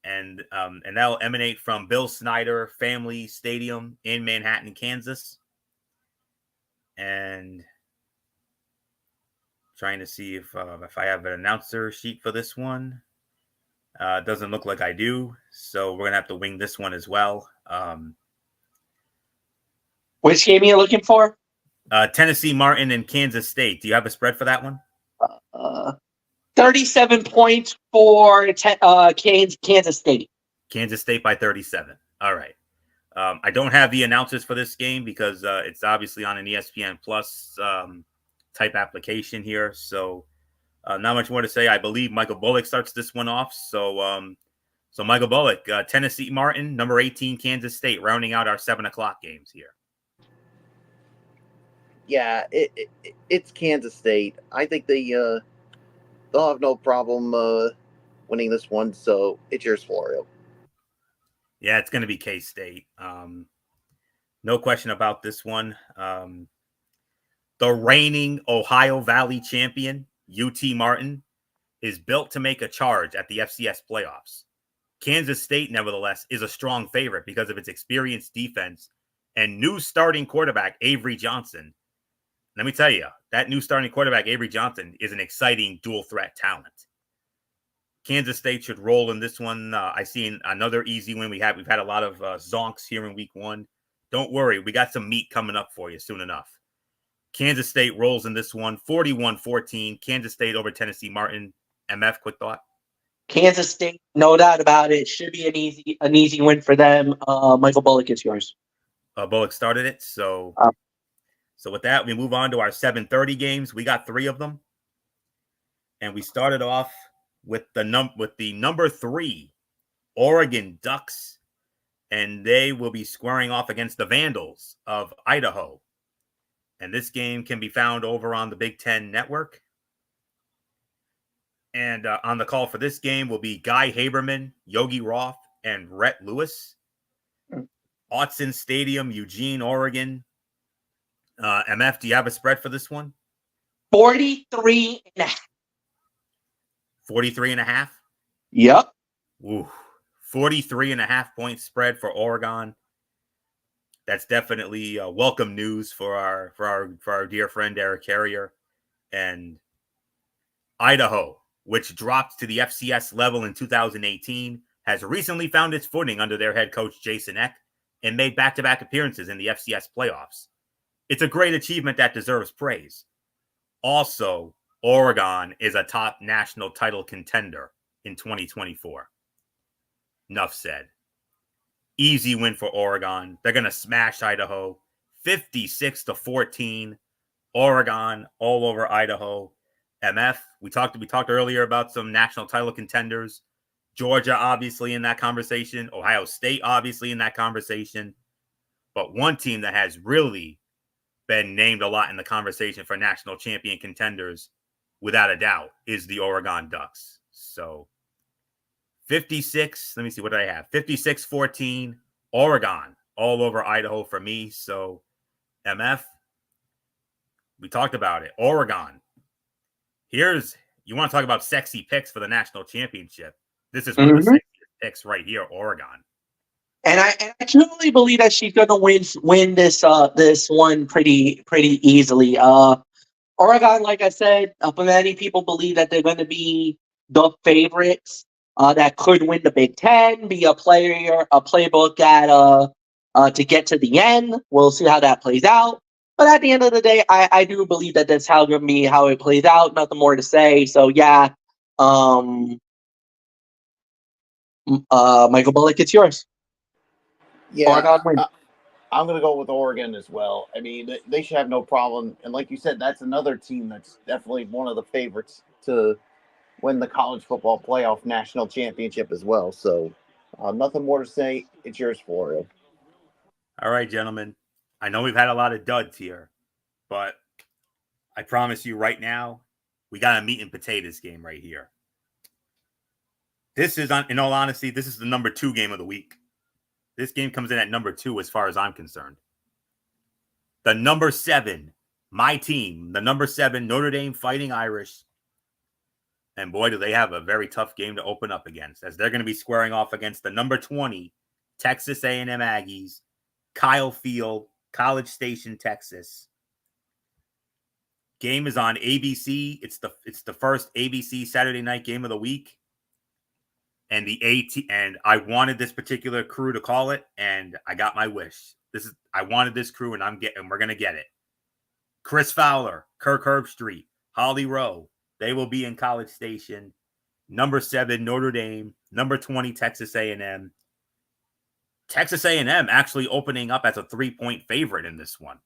And that'll emanate from Bill Snyder Family Stadium in Manhattan, Kansas. And trying to see if I have an announcer sheet for this one. Doesn't look like I do, so we're gonna have to wing this one as well. Which game are you looking for? Tennessee Martin and Kansas State. Do you have a spread for that one? 37 points for Kansas State. Kansas State by 37. All right. I don't have the announcers for this game because it's obviously on an ESPN Plus type application here. So not much more to say. I believe Michael Bullock starts this one off. So Michael Bullock, Tennessee Martin, number 18, Kansas State, rounding out our 7:00 games here. Yeah, it's Kansas State. I think they'll have no problem winning this one. So it's yours, Florio. Yeah, it's going to be K-State. No question about this one. The reigning Ohio Valley champion, UT Martin, is built to make a charge at the FCS playoffs. Kansas State, nevertheless, is a strong favorite because of its experienced defense and new starting quarterback, Avery Johnson. Let me tell you, that new starting quarterback, Avery Johnson, is an exciting dual threat talent. Kansas State should roll in this one. I see another easy win. We've had a lot of zonks here in week one. Don't worry, we got some meat coming up for you soon enough. Kansas State rolls in this one, 41-14. Kansas State over Tennessee Martin. MF, quick thought. Kansas State, no doubt about it. Should be an easy win for them. Michael Bullock, it's yours. Bullock started it. So with that, we move on to our 7:30 games. We got 3 of them. And we started off with the number 3 Oregon Ducks, and they will be squaring off against the Vandals of Idaho. And this game can be found over on the Big Ten Network. And on the call for this game will be Guy Haberman, Yogi Roth, and Rhett Lewis. Autzen Stadium, Eugene, Oregon. MF, do you have a spread for this one? 43.5. 43.5? Yep. Ooh, 43.5 point spread for Oregon. That's definitely welcome news for our dear friend Eric Carrier. And Idaho, which dropped to the FCS level in 2018, has recently found its footing under their head coach Jason Eck and made back-to-back appearances in the FCS playoffs. It's a great achievement that deserves praise. Also, Oregon is a top national title contender in 2024. Enough said. Easy win for Oregon. They're going to smash Idaho 56-14. Oregon all over Idaho. MF, we talked earlier about some national title contenders. Georgia obviously in that conversation. Ohio State obviously in that conversation. But one team that has really been named a lot in the conversation for national champion contenders, without a doubt, is the Oregon Ducks. So 56, let me see, what did I have? 56-14, Oregon all over Idaho for me. So, MF, we talked about it. Oregon. You want to talk about sexy picks for the national championship. This is one of the sexiest picks right here, Oregon. And I truly believe that she's gonna win this one pretty easily. Oregon, like I said, many people believe that they're gonna be the favorites that could win the Big Ten, be a playbook at to get to the end. We'll see how that plays out. But at the end of the day, I do believe that that's how gonna be how it plays out. Nothing more to say. So yeah, Michael Bullock, it's yours. Yeah, Oregon win. I'm going to go with Oregon as well. I mean, they should have no problem. And like you said, that's another team that's definitely one of the favorites to win the college football playoff national championship as well. So nothing more to say. It's yours, Florida. All right, gentlemen. I know we've had a lot of duds here, but I promise you right now, we got a meat and potatoes game right here. This is, in all honesty, this is the number 2 game of the week. This game comes in at number 2 as far as I'm concerned. The number 7, my team, the number 7 Notre Dame Fighting Irish. And boy, do they have a very tough game to open up against, as they're going to be squaring off against the number 20 Texas A&M Aggies, Kyle Field, College Station, Texas. Game is on ABC. It's the first ABC Saturday night game of the week. And I wanted this particular crew to call it, and I got my wish. I wanted this crew, and we're gonna get it. Chris Fowler, Kirk Herbstreit, Holly Rowe, they will be in College Station. Number 7 Notre Dame, number 20 Texas A&M. Texas A&M actually opening up as a 3-point favorite in this one.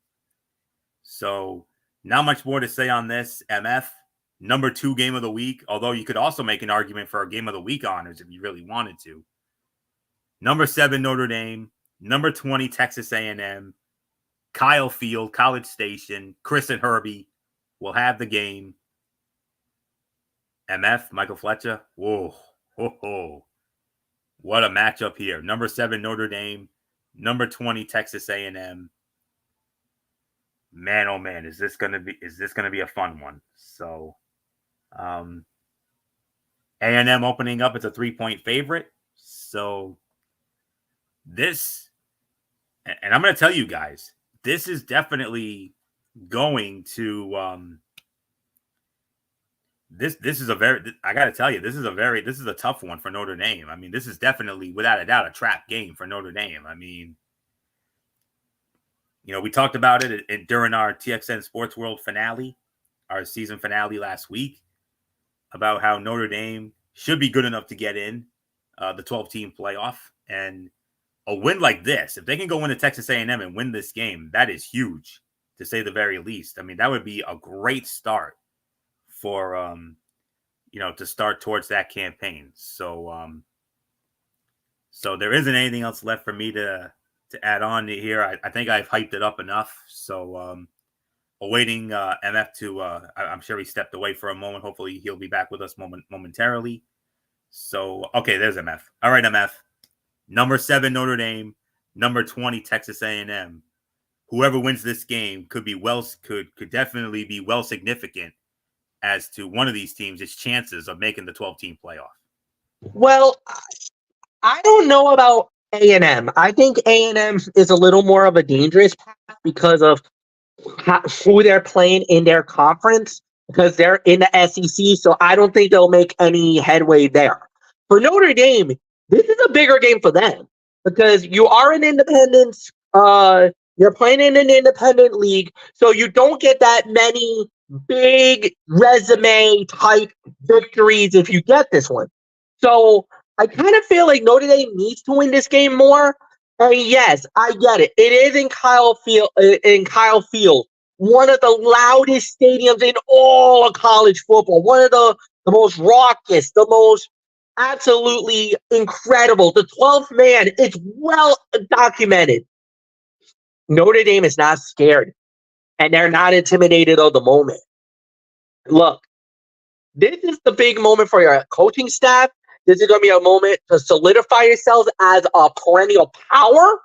So not much more to say on this. MF. Number 2 game of the week, although you could also make an argument for a game of the week honors if you really wanted to. Number 7 Notre Dame, number 20 Texas A&M, Kyle Field, College Station, Chris and Herbie will have the game. MF, Michael Fletcher, whoa, ho, ho. What a matchup here. Number 7 Notre Dame, number 20 Texas A&M. Man, oh man, is this gonna be a fun one? So. A&M opening up as a 3-point favorite. So this, and I'm going to tell you guys, this is definitely going to, this is a very, I got to tell you, this is a tough one for Notre Dame. I mean, this is definitely, without a doubt, a trap game for Notre Dame. I mean, we talked about it during our TXN Sports World finale, our season finale last week, about how Notre Dame should be good enough to get in the 12-team playoff. And a win like this, if they can go into Texas A&M and win this game, that is huge, to say the very least. I mean, that would be a great start for, to start towards that campaign. So there isn't anything else left for me to add on to here. I think I've hyped it up enough. So, awaiting MF to, I'm sure he stepped away for a moment. Hopefully he'll be back with us momentarily. So, okay, there's MF. All right, MF. Number 7 Notre Dame, number 20 Texas A&M. Whoever wins this game could definitely be well significant as to one of these teams' its chances of making the 12-team playoff. Well, I don't know about A&M. I think A&M is a little more of a dangerous path because of who they're playing in their conference, because they're in the SEC, so I don't think they'll make any headway there. For Notre Dame, this is a bigger game for them because you are an independent, you're playing in an independent league, so you don't get that many big resume type victories if you get this one. So I kind of feel like Notre Dame needs to win this game more. And yes, I get it. It is in Kyle Field, one of the loudest stadiums in all of college football, one of the most raucous, the most absolutely incredible. The 12th man, it's well documented. Notre Dame is not scared, and they're not intimidated of the moment. Look, this is the big moment for your coaching staff. This is going to be a moment to solidify yourselves as a perennial power,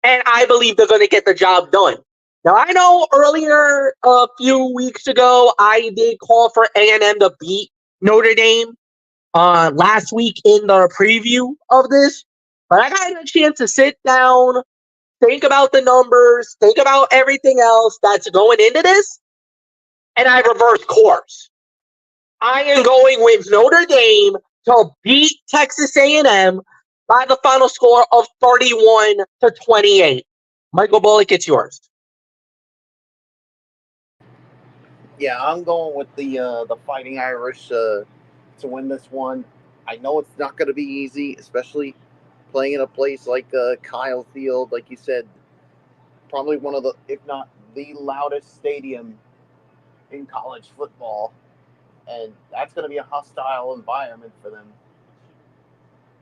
and I believe they're going to get the job done. Now, I know earlier, a few weeks ago, I did call for A&M to beat Notre Dame last week in the preview of this, but I got a chance to sit down, think about the numbers, think about everything else that's going into this, and I reversed course. I am going with Notre Dame to beat Texas A&M by the final score of 31-28. Michael Bullock, it's yours. Yeah, I'm going with the Fighting Irish to win this one. I know it's not going to be easy, especially playing in a place like Kyle Field, like you said, probably one of the, if not the loudest stadium in college football, and that's going to be a hostile environment for them.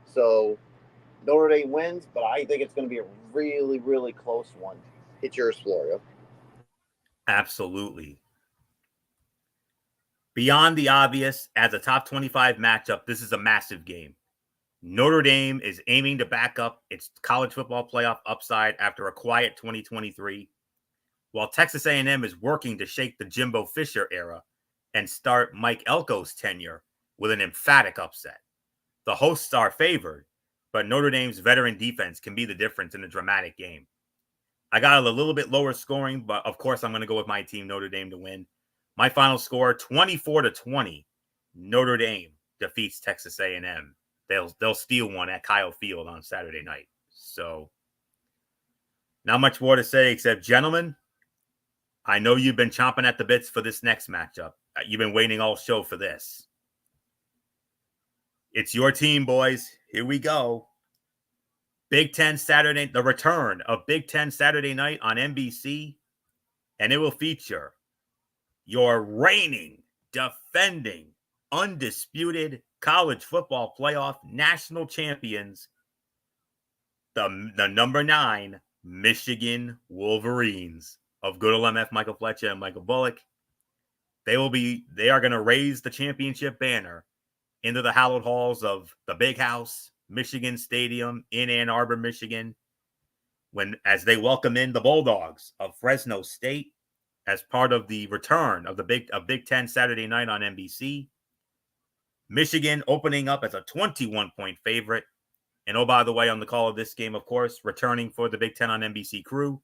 So Notre Dame wins, but I think it's going to be a really, really close one. It's yours, Florio. Absolutely. Beyond the obvious, as a top 25 matchup, this is a massive game. Notre Dame is aiming to back up its college football playoff upside after a quiet 2023, while Texas A&M is working to shake the Jimbo Fisher era and start Mike Elko's tenure with an emphatic upset. The hosts are favored, but Notre Dame's veteran defense can be the difference in a dramatic game. I got a little bit lower scoring, but of course I'm going to go with my team, Notre Dame, to win. My final score, 24-20. Notre Dame defeats Texas A&M. They'll steal one at Kyle Field on Saturday night. So, not much more to say except, gentlemen, I know you've been chomping at the bits for this next matchup. You've been waiting all show for this. It's your team, boys. Here we go. Big Ten Saturday, the return of Big Ten Saturday night on NBC, and it will feature your reigning, defending, undisputed college football playoff national champions, the number 9 Michigan Wolverines of good old MF Michael Fletcher and Michael Bullock. They are going to raise the championship banner into the hallowed halls of the Big House, Michigan Stadium in Ann Arbor, Michigan, as they welcome in the Bulldogs of Fresno State as part of the return of the Big Ten Saturday night on NBC. Michigan opening up as a 21-point favorite. And oh, by the way, on the call of this game, of course, returning for the Big Ten on NBC crew,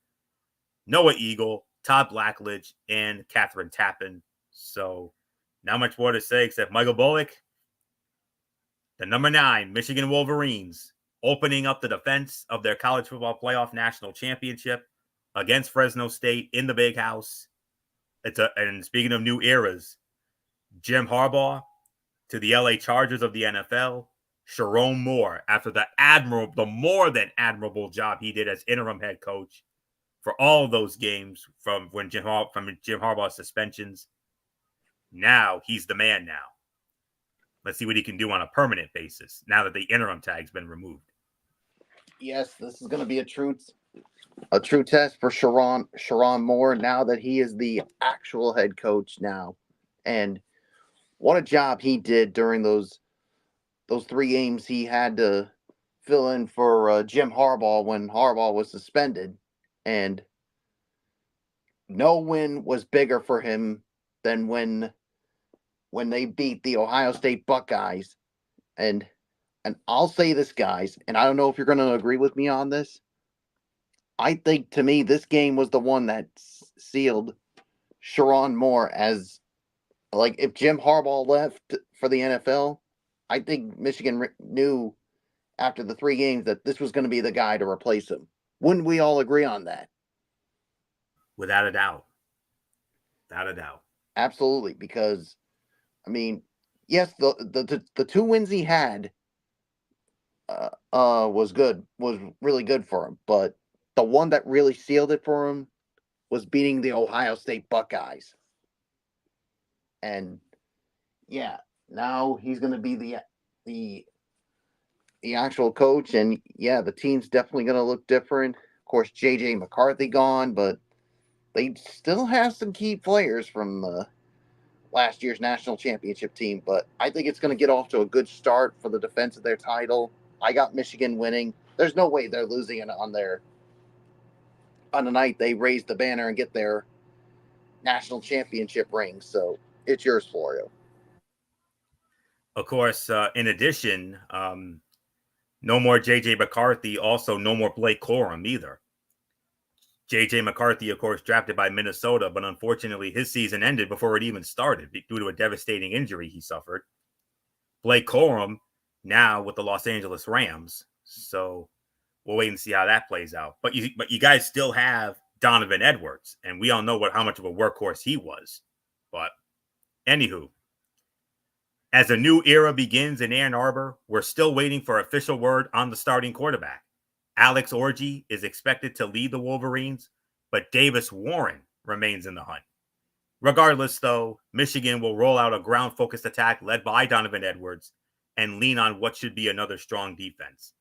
Noah Eagle, Todd Blackledge, and Catherine Tappan. So not much more to say except Michael Bullock, the number 9 Michigan Wolverines, opening up the defense of their college football playoff national championship against Fresno State in the Big House. And speaking of new eras, Jim Harbaugh to the LA Chargers of the NFL, Sharon Moore, after the more than admirable job he did as interim head coach for all of those games from Jim Harbaugh's suspensions. Now he's the man now. Let's see what he can do on a permanent basis now that the interim tag's been removed. Yes, this is going to be a true test for Sharon Moore now that he is the actual head coach now. And what a job he did during those 3 games he had to fill in for Jim Harbaugh when Harbaugh was suspended. And no win was bigger for him than when they beat the Ohio State Buckeyes. And I'll say this, guys, and I don't know if you're going to agree with me on this. I think, to me, this game was the one that sealed Sharon Moore as, like, if Jim Harbaugh left for the NFL, I think Michigan knew after the 3 games that this was going to be the guy to replace him. Wouldn't we all agree on that? Without a doubt. Without a doubt. Absolutely, because, I mean, yes, the 2 wins he had was really good for him, but the one that really sealed it for him was beating the Ohio State Buckeyes. And yeah, now he's going to be the actual coach, and yeah, the team's definitely going to look different. Of course, JJ McCarthy gone, but they still have some key players from last year's national championship team, but I think it's going to get off to a good start for the defense of their title. I got Michigan winning. There's no way they're losing it on the night they raise the banner and get their national championship ring. So it's yours, Florio. Of course, in addition, no more J.J. McCarthy. Also, no more Blake Corum either. J.J. McCarthy, of course, drafted by Minnesota, but unfortunately his season ended before it even started due to a devastating injury he suffered. Blake Corum now with the Los Angeles Rams. So we'll wait and see how that plays out. But you guys still have Donovan Edwards, and we all know how much of a workhorse he was. But anywho, as a new era begins in Ann Arbor, we're still waiting for official word on the starting quarterback. Alex Orji is expected to lead the Wolverines, but Davis Warren remains in the hunt. Regardless, though, Michigan will roll out a ground-focused attack led by Donovan Edwards and lean on what should be another strong defense.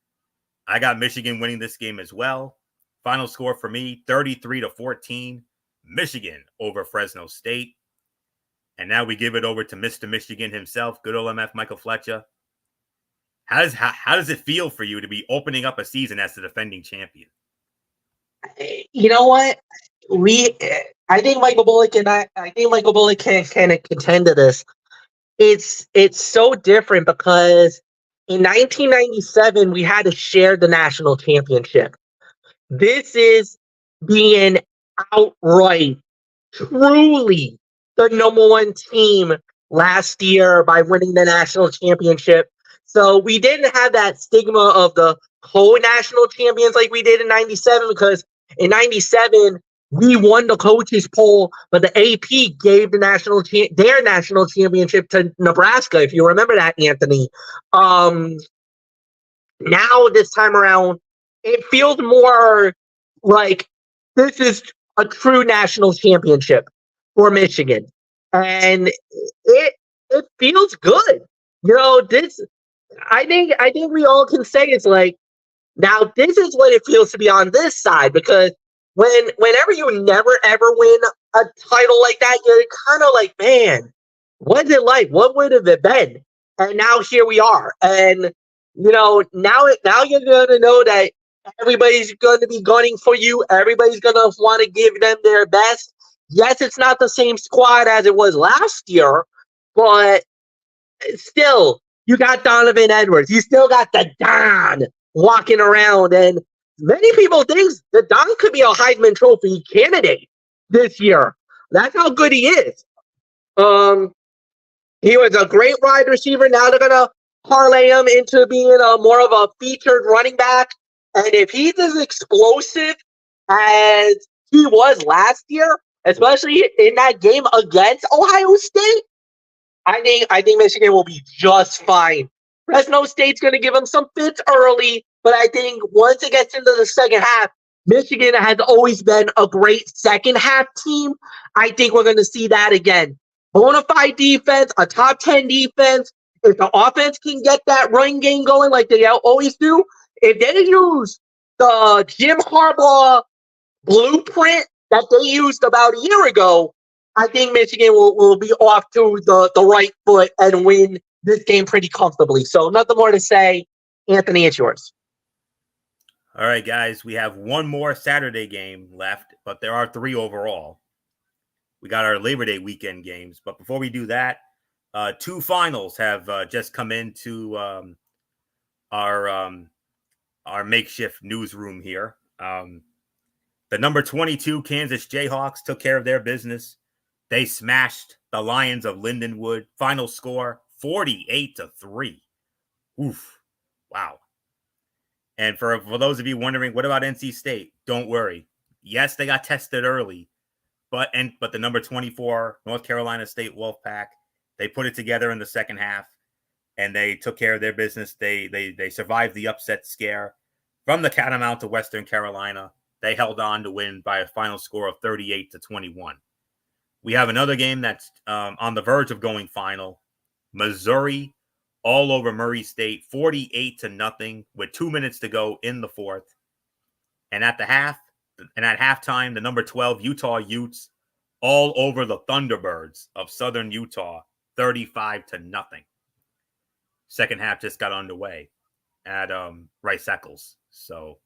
I got Michigan winning this game as well. Final score for me, 33-14, Michigan over Fresno State. And now we give it over to Mr. Michigan himself, good old MF Michael Fletcher. How does it feel for you to be opening up a season as the defending champion? You know what? I think Michael Bullock can kind of contend to this. It's so different because in 1997 we had to share the national championship. This is being outright, truly the number one team last year by winning the national championship. So we didn't have that stigma of the co-national champions like we did in 97, because in 97 we won the coaches poll, but the AP gave their national championship to Nebraska, if you remember that, Anthony. Now this time around, it feels more like this is a true national championship for Michigan, and it feels good. You know, this I think we all can say it's like, now this is what it feels to be on this side, because whenever you never ever win a title like that, you're kind of like, man, what's it like? What would have it been? And now here we are, and now you're gonna know that everybody's going to be gunning for you. Everybody's gonna want to give them their best. Yes, it's not the same squad as it was last year, but still, you got Donovan Edwards. You still got the Don walking around, and many people think the Don could be a Heisman Trophy candidate this year. That's how good he is. He was a great wide receiver. Now they're gonna parlay him into being more of a featured running back. And if he's as explosive as he was last year, especially in that game against Ohio State, I think Michigan will be just fine. Fresno State's going to give them some fits early, but I think once it gets into the second half, Michigan has always been a great second half team. I think we're going to see that again. Bona fide defense, a top 10 defense. If the offense can get that run game going like they always do, if they use the Jim Harbaugh blueprint that they used about a year ago, I think Michigan will be off to the right foot and win this game pretty comfortably. So nothing more to say. Anthony, it's yours. All right, guys, we have one more Saturday game left, but there are 3 overall. We got our Labor Day weekend games, but before we do that, 2 finals have just come into our makeshift newsroom here. The number 22 Kansas Jayhawks took care of their business. They smashed the Lions of Lindenwood. Final score 48-3. Oof! Wow. And for those of you wondering, what about NC State? Don't worry. Yes, they got tested early, but the number 24 North Carolina State Wolfpack, they put it together in the second half, and they took care of their business. They survived the upset scare from the Catamount to Western Carolina. They held on to win by a final score of 38-21. We have another game that's on the verge of going final. Missouri all over Murray State, 48-0 with 2 minutes to go in the fourth. And at halftime, the number 12 Utah Utes all over the Thunderbirds of Southern Utah, 35-0. Second half just got underway at Rice Eccles. So,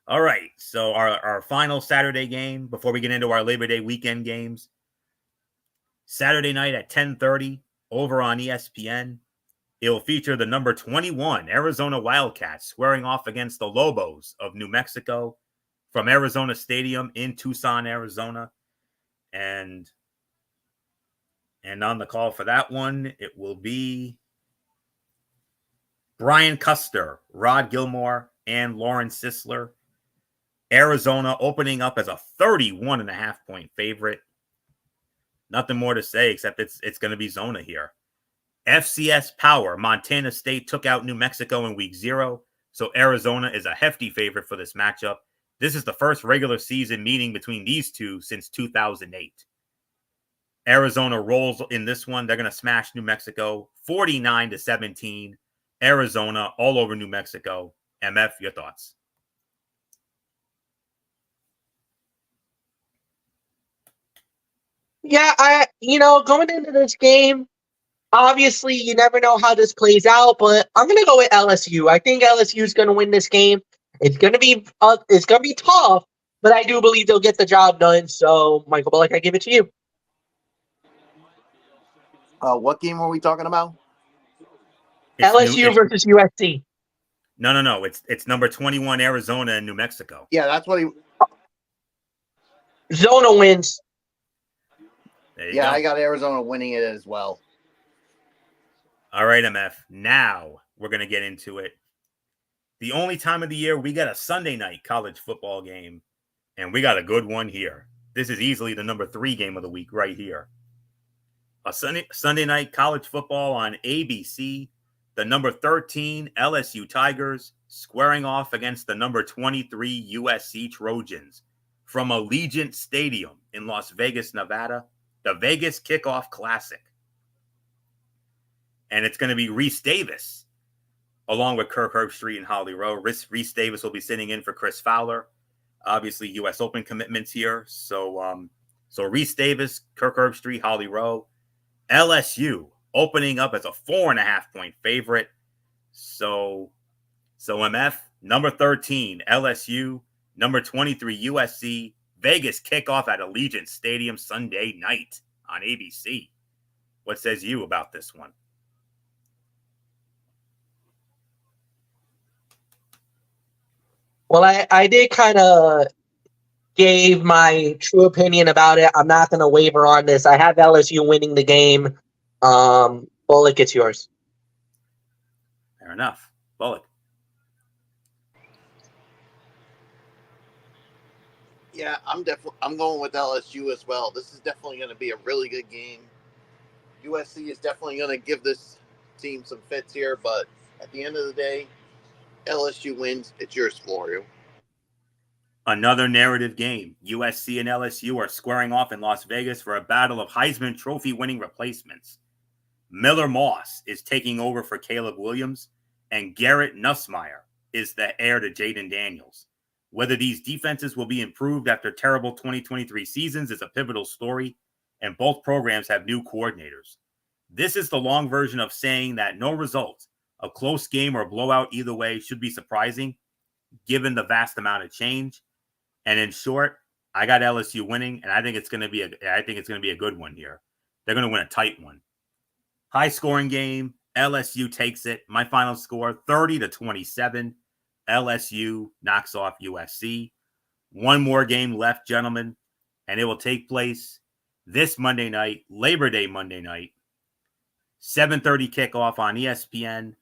all right. So our final Saturday game before we get into our Labor Day weekend games. Saturday night at 10:30 over on ESPN. It will feature the number 21 Arizona Wildcats squaring off against the Lobos of New Mexico from Arizona Stadium in Tucson, Arizona. And on the call for that one, it will be Brian Custer, Rod Gilmore, and Lauren Sisler. Arizona opening up as a 31.5-point favorite. Nothing more to say except it's going to be Zona here. FCS power, Montana State took out New Mexico in week 0, so Arizona is a hefty favorite for this matchup. This is the first regular season meeting between these two since 2008. Arizona rolls in this one. They're going to smash New Mexico 49-17. Arizona all over New Mexico. MF, your thoughts? Yeah, going into this game, obviously you never know how this plays out, but I'm gonna go with LSU. I think LSU is gonna win this game. It's gonna be tough, but I do believe they'll get the job done. So, Michael Bullock, I give it to you. What game are we talking about? LSU versus USC. No. It's number 21 Arizona and New Mexico. Yeah, that's what he. Zona wins. There you go. I got Arizona winning it as well. All right, MF. Now we're going to get into it. The only time of the year we got a Sunday night college football game, and we got a good one here. This is easily the number 3 game of the week right here. A Sunday night college football on ABC. The number 13 LSU Tigers squaring off against the number 23 USC Trojans from Allegiant Stadium in Las Vegas, Nevada. The Vegas Kickoff Classic. And it's going to be Reese Davis, along with Kirk Herbstreit and Holly Rowe. Reese Davis will be sitting in for Chris Fowler. Obviously, U.S. Open commitments here. So Reese Davis, Kirk Herbstreit, Holly Rowe. LSU opening up as a 4.5-point favorite. So MF, number 13, LSU, number 23, USC, Vegas kickoff at Allegiant Stadium Sunday night on ABC. What says you about this one? Well, I did kind of gave my true opinion about it. I'm not going to waver on this. I have LSU winning the game. Bullock, it's yours. Fair enough. Bullock. Yeah, I'm going with LSU as well. This is definitely going to be a really good game. USC is definitely going to give this team some fits here, but at the end of the day, LSU wins. It's yours, Florio. Another narrative game. USC and LSU are squaring off in Las Vegas for a battle of Heisman Trophy winning replacements. Miller Moss is taking over for Caleb Williams, and Garrett Nussmeier is the heir to Jaden Daniels. Whether these defenses will be improved after terrible 2023 seasons is a pivotal story, and both programs have new coordinators. This is the long version of saying that no result, a close game or blowout either way, should be surprising, given the vast amount of change. And in short, I got LSU winning, and I think it's going to be a good one here. They're going to win a tight one. High scoring game. LSU takes it. My final score, 30-27. LSU knocks off USC. One more game left, gentlemen, and it will take place this Monday night, Labor Day Monday night, 7:30 kickoff on ESPN.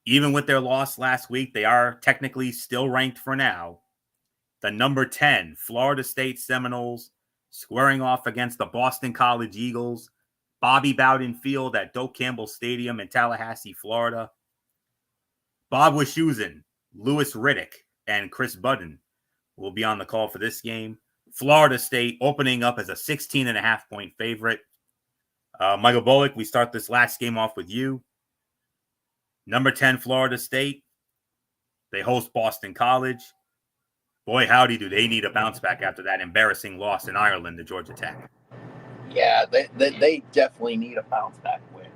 Even with their loss last week, they are technically still ranked for now. The number 10 Florida State Seminoles squaring off against the Boston College Eagles. Bobby Bowden Field at Doak Campbell Stadium in Tallahassee, Florida. Bob Wischusen, Lewis Riddick, and Chris Budden will be on the call for this game. Florida State opening up as a 16.5-point favorite. Michael Bullock, we start this last game off with you. Number 10 Florida State. They host Boston College. boy, howdy, do they need a bounce back after that embarrassing loss in Ireland to Georgia Tech. Yeah, they definitely need a bounce back win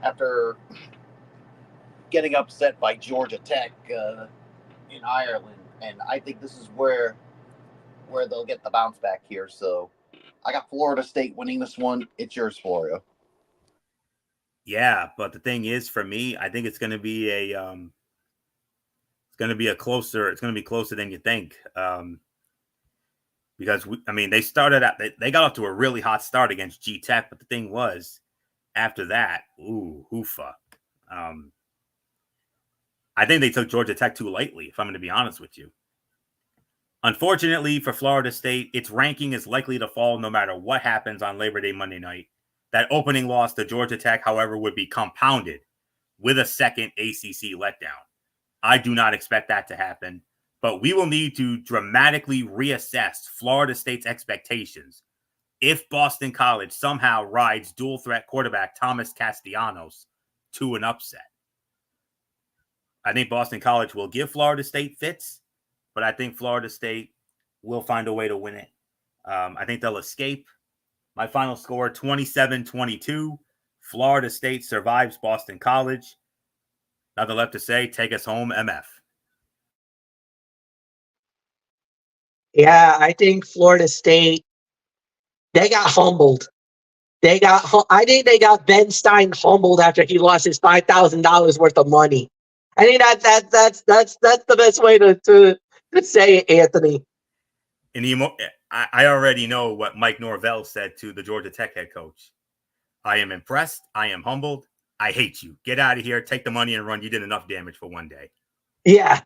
after getting upset by Georgia Tech in Ireland, and I think this is where they'll get the bounce back here. So I got Florida State winning this one. It's yours, Florio. Yeah, but the thing is, for me, I think it's going to be closer than you think. Because they started out, they got off to a really hot start against G Tech, but the thing was, after that, hoofa. I think they took Georgia Tech too lightly, if I'm going to be honest with you. Unfortunately for Florida State, its ranking is likely to fall no matter what happens on Labor Day Monday night. That opening loss to Georgia Tech, however, would be compounded with a second ACC letdown. I do not expect that to happen, but we will need to dramatically reassess Florida State's expectations if Boston College somehow rides dual threat quarterback Thomas Castellanos to an upset. I think Boston College will give Florida State fits, but I think Florida State will find a way to win it. I think they'll escape. My final score, 27-22. Florida State survives Boston College. Nothing left to say. Take us home, MF. Yeah, I think Florida State, they got humbled. I think they got Ben Stein humbled after he lost his $5,000 worth of money. I think that's the best way to say it, Anthony. I already know what Mike Norvell said to the Georgia Tech head coach. I am impressed. I am humbled. I hate you. Get out of here. Take the money and run. You did enough damage for one day. Yeah,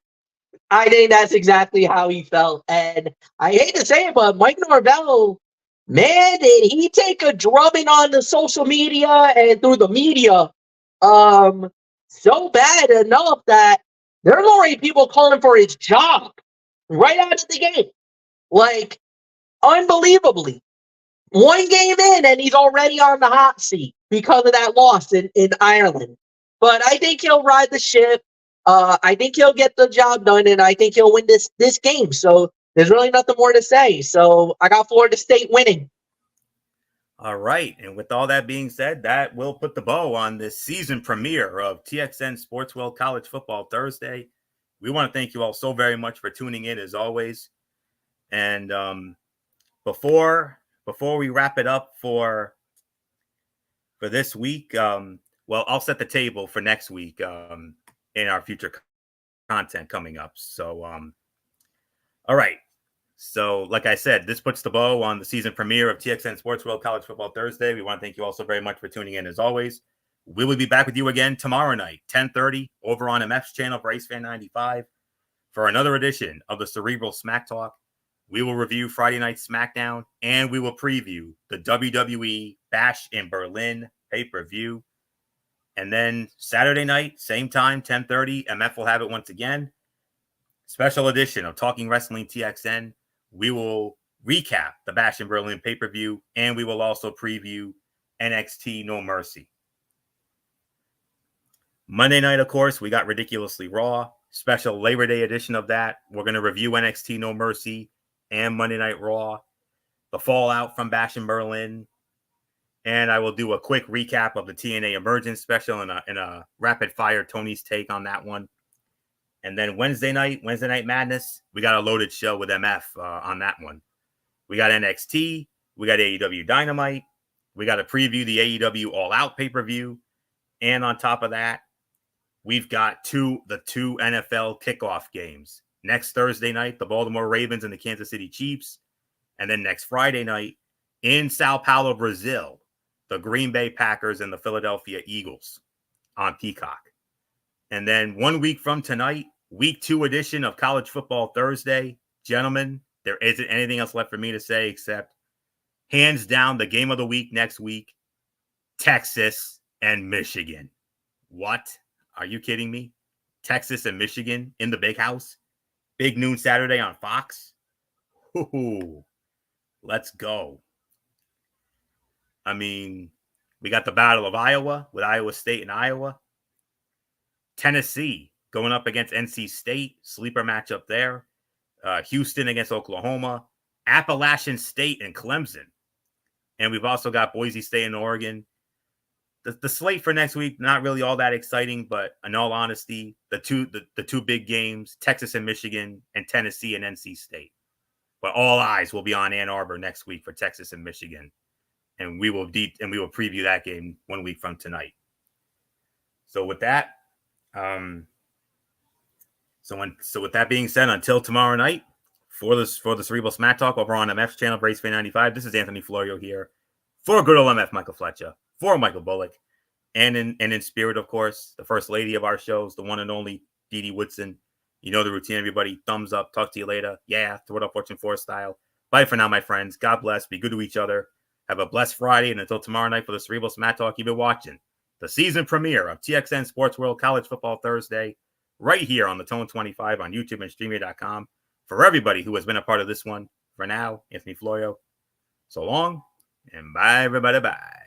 I think that's exactly how he felt. And I hate to say it, but Mike Norvell, man, did he take a drubbing on the social media and through the media so bad enough that there's already people calling for his job right out of the gate. Like, unbelievably. One game in, and he's already on the hot seat because of that loss in Ireland. But I think he'll ride the ship. I think he'll get the job done, and I think he'll win this game. So there's really nothing more to say. So I got Florida State winning. All right. And with all that being said, that will put the bow on this season premiere of TXN Sports World College Football Thursday. We want to thank you all so very much for tuning in, as always. And before we wrap it up for this week, I'll set the table for next week in our future content coming up. So, all right. So, like I said, this puts the bow on the season premiere of TXN Sports World College Football Thursday. We want to thank you all so very much for tuning in, as always. We will be back with you again tomorrow night, 10:30, over on MF's channel for Ace Fan 95, for another edition of the Cerebral Smack Talk. We will review Friday Night SmackDown, and we will preview the WWE Bash in Berlin pay-per-view. And then Saturday night, same time, 10:30, MF will have it once again. Special edition of Talking Wrestling TXN. We will recap the Bash in Berlin pay-per-view, and we will also preview NXT No Mercy. Monday night, of course, we got Ridiculously Raw. Special Labor Day edition of that. We're going to review NXT No Mercy and Monday Night Raw, the fallout from Bash in Berlin, and I will do a quick recap of the TNA Emergence special and a rapid fire Tony's take on that one. And then Wednesday Night Madness, we got a loaded show with MF on that one. We got NXT, we got AEW Dynamite, we got to preview the AEW All Out pay-per-view, and on top of that, we've got the two NFL kickoff games. Next Thursday night, the Baltimore Ravens and the Kansas City Chiefs. And then next Friday night in Sao Paulo, Brazil, the Green Bay Packers and the Philadelphia Eagles on Peacock. And then 1 week from tonight, week 2 edition of College Football Thursday. Gentlemen, there isn't anything else left for me to say except hands down the game of the week next week, Texas and Michigan. What? Are you kidding me? Texas and Michigan in the big house? Big noon Saturday on Fox? Ooh, let's go. I mean, we got the Battle of Iowa with Iowa State and Iowa. Tennessee going up against NC State, sleeper matchup there. Houston against Oklahoma, Appalachian State and Clemson. And we've also got Boise State and Oregon. The slate for next week, not really all that exciting, but in all honesty, the two big games, Texas and Michigan, and Tennessee and NC State. But all eyes will be on Ann Arbor next week for Texas and Michigan. And we will preview that game 1 week from tonight. So with that, with that being said, until tomorrow night, for the Cerebral Smack Talk over on MF's channel, Brace Fan 95, this is Anthony Florio here for good old MF Michael Fletcher, for Michael Bullock, and in spirit, of course, the first lady of our shows, the one and only Dee Dee Woodson. You know the routine, everybody. Thumbs up. Talk to you later. Yeah, throw it up, Fortune 4 style. Bye for now, my friends. God bless. Be good to each other. Have a blessed Friday. And until tomorrow night for the Cerebral Smack Talk, you've been watching the season premiere of TXN Sports World College Football Thursday, right here on the Tone 25 on YouTube and Streamio.com. For everybody who has been a part of this one, for now, Anthony Florio. So long, and bye, everybody. Bye.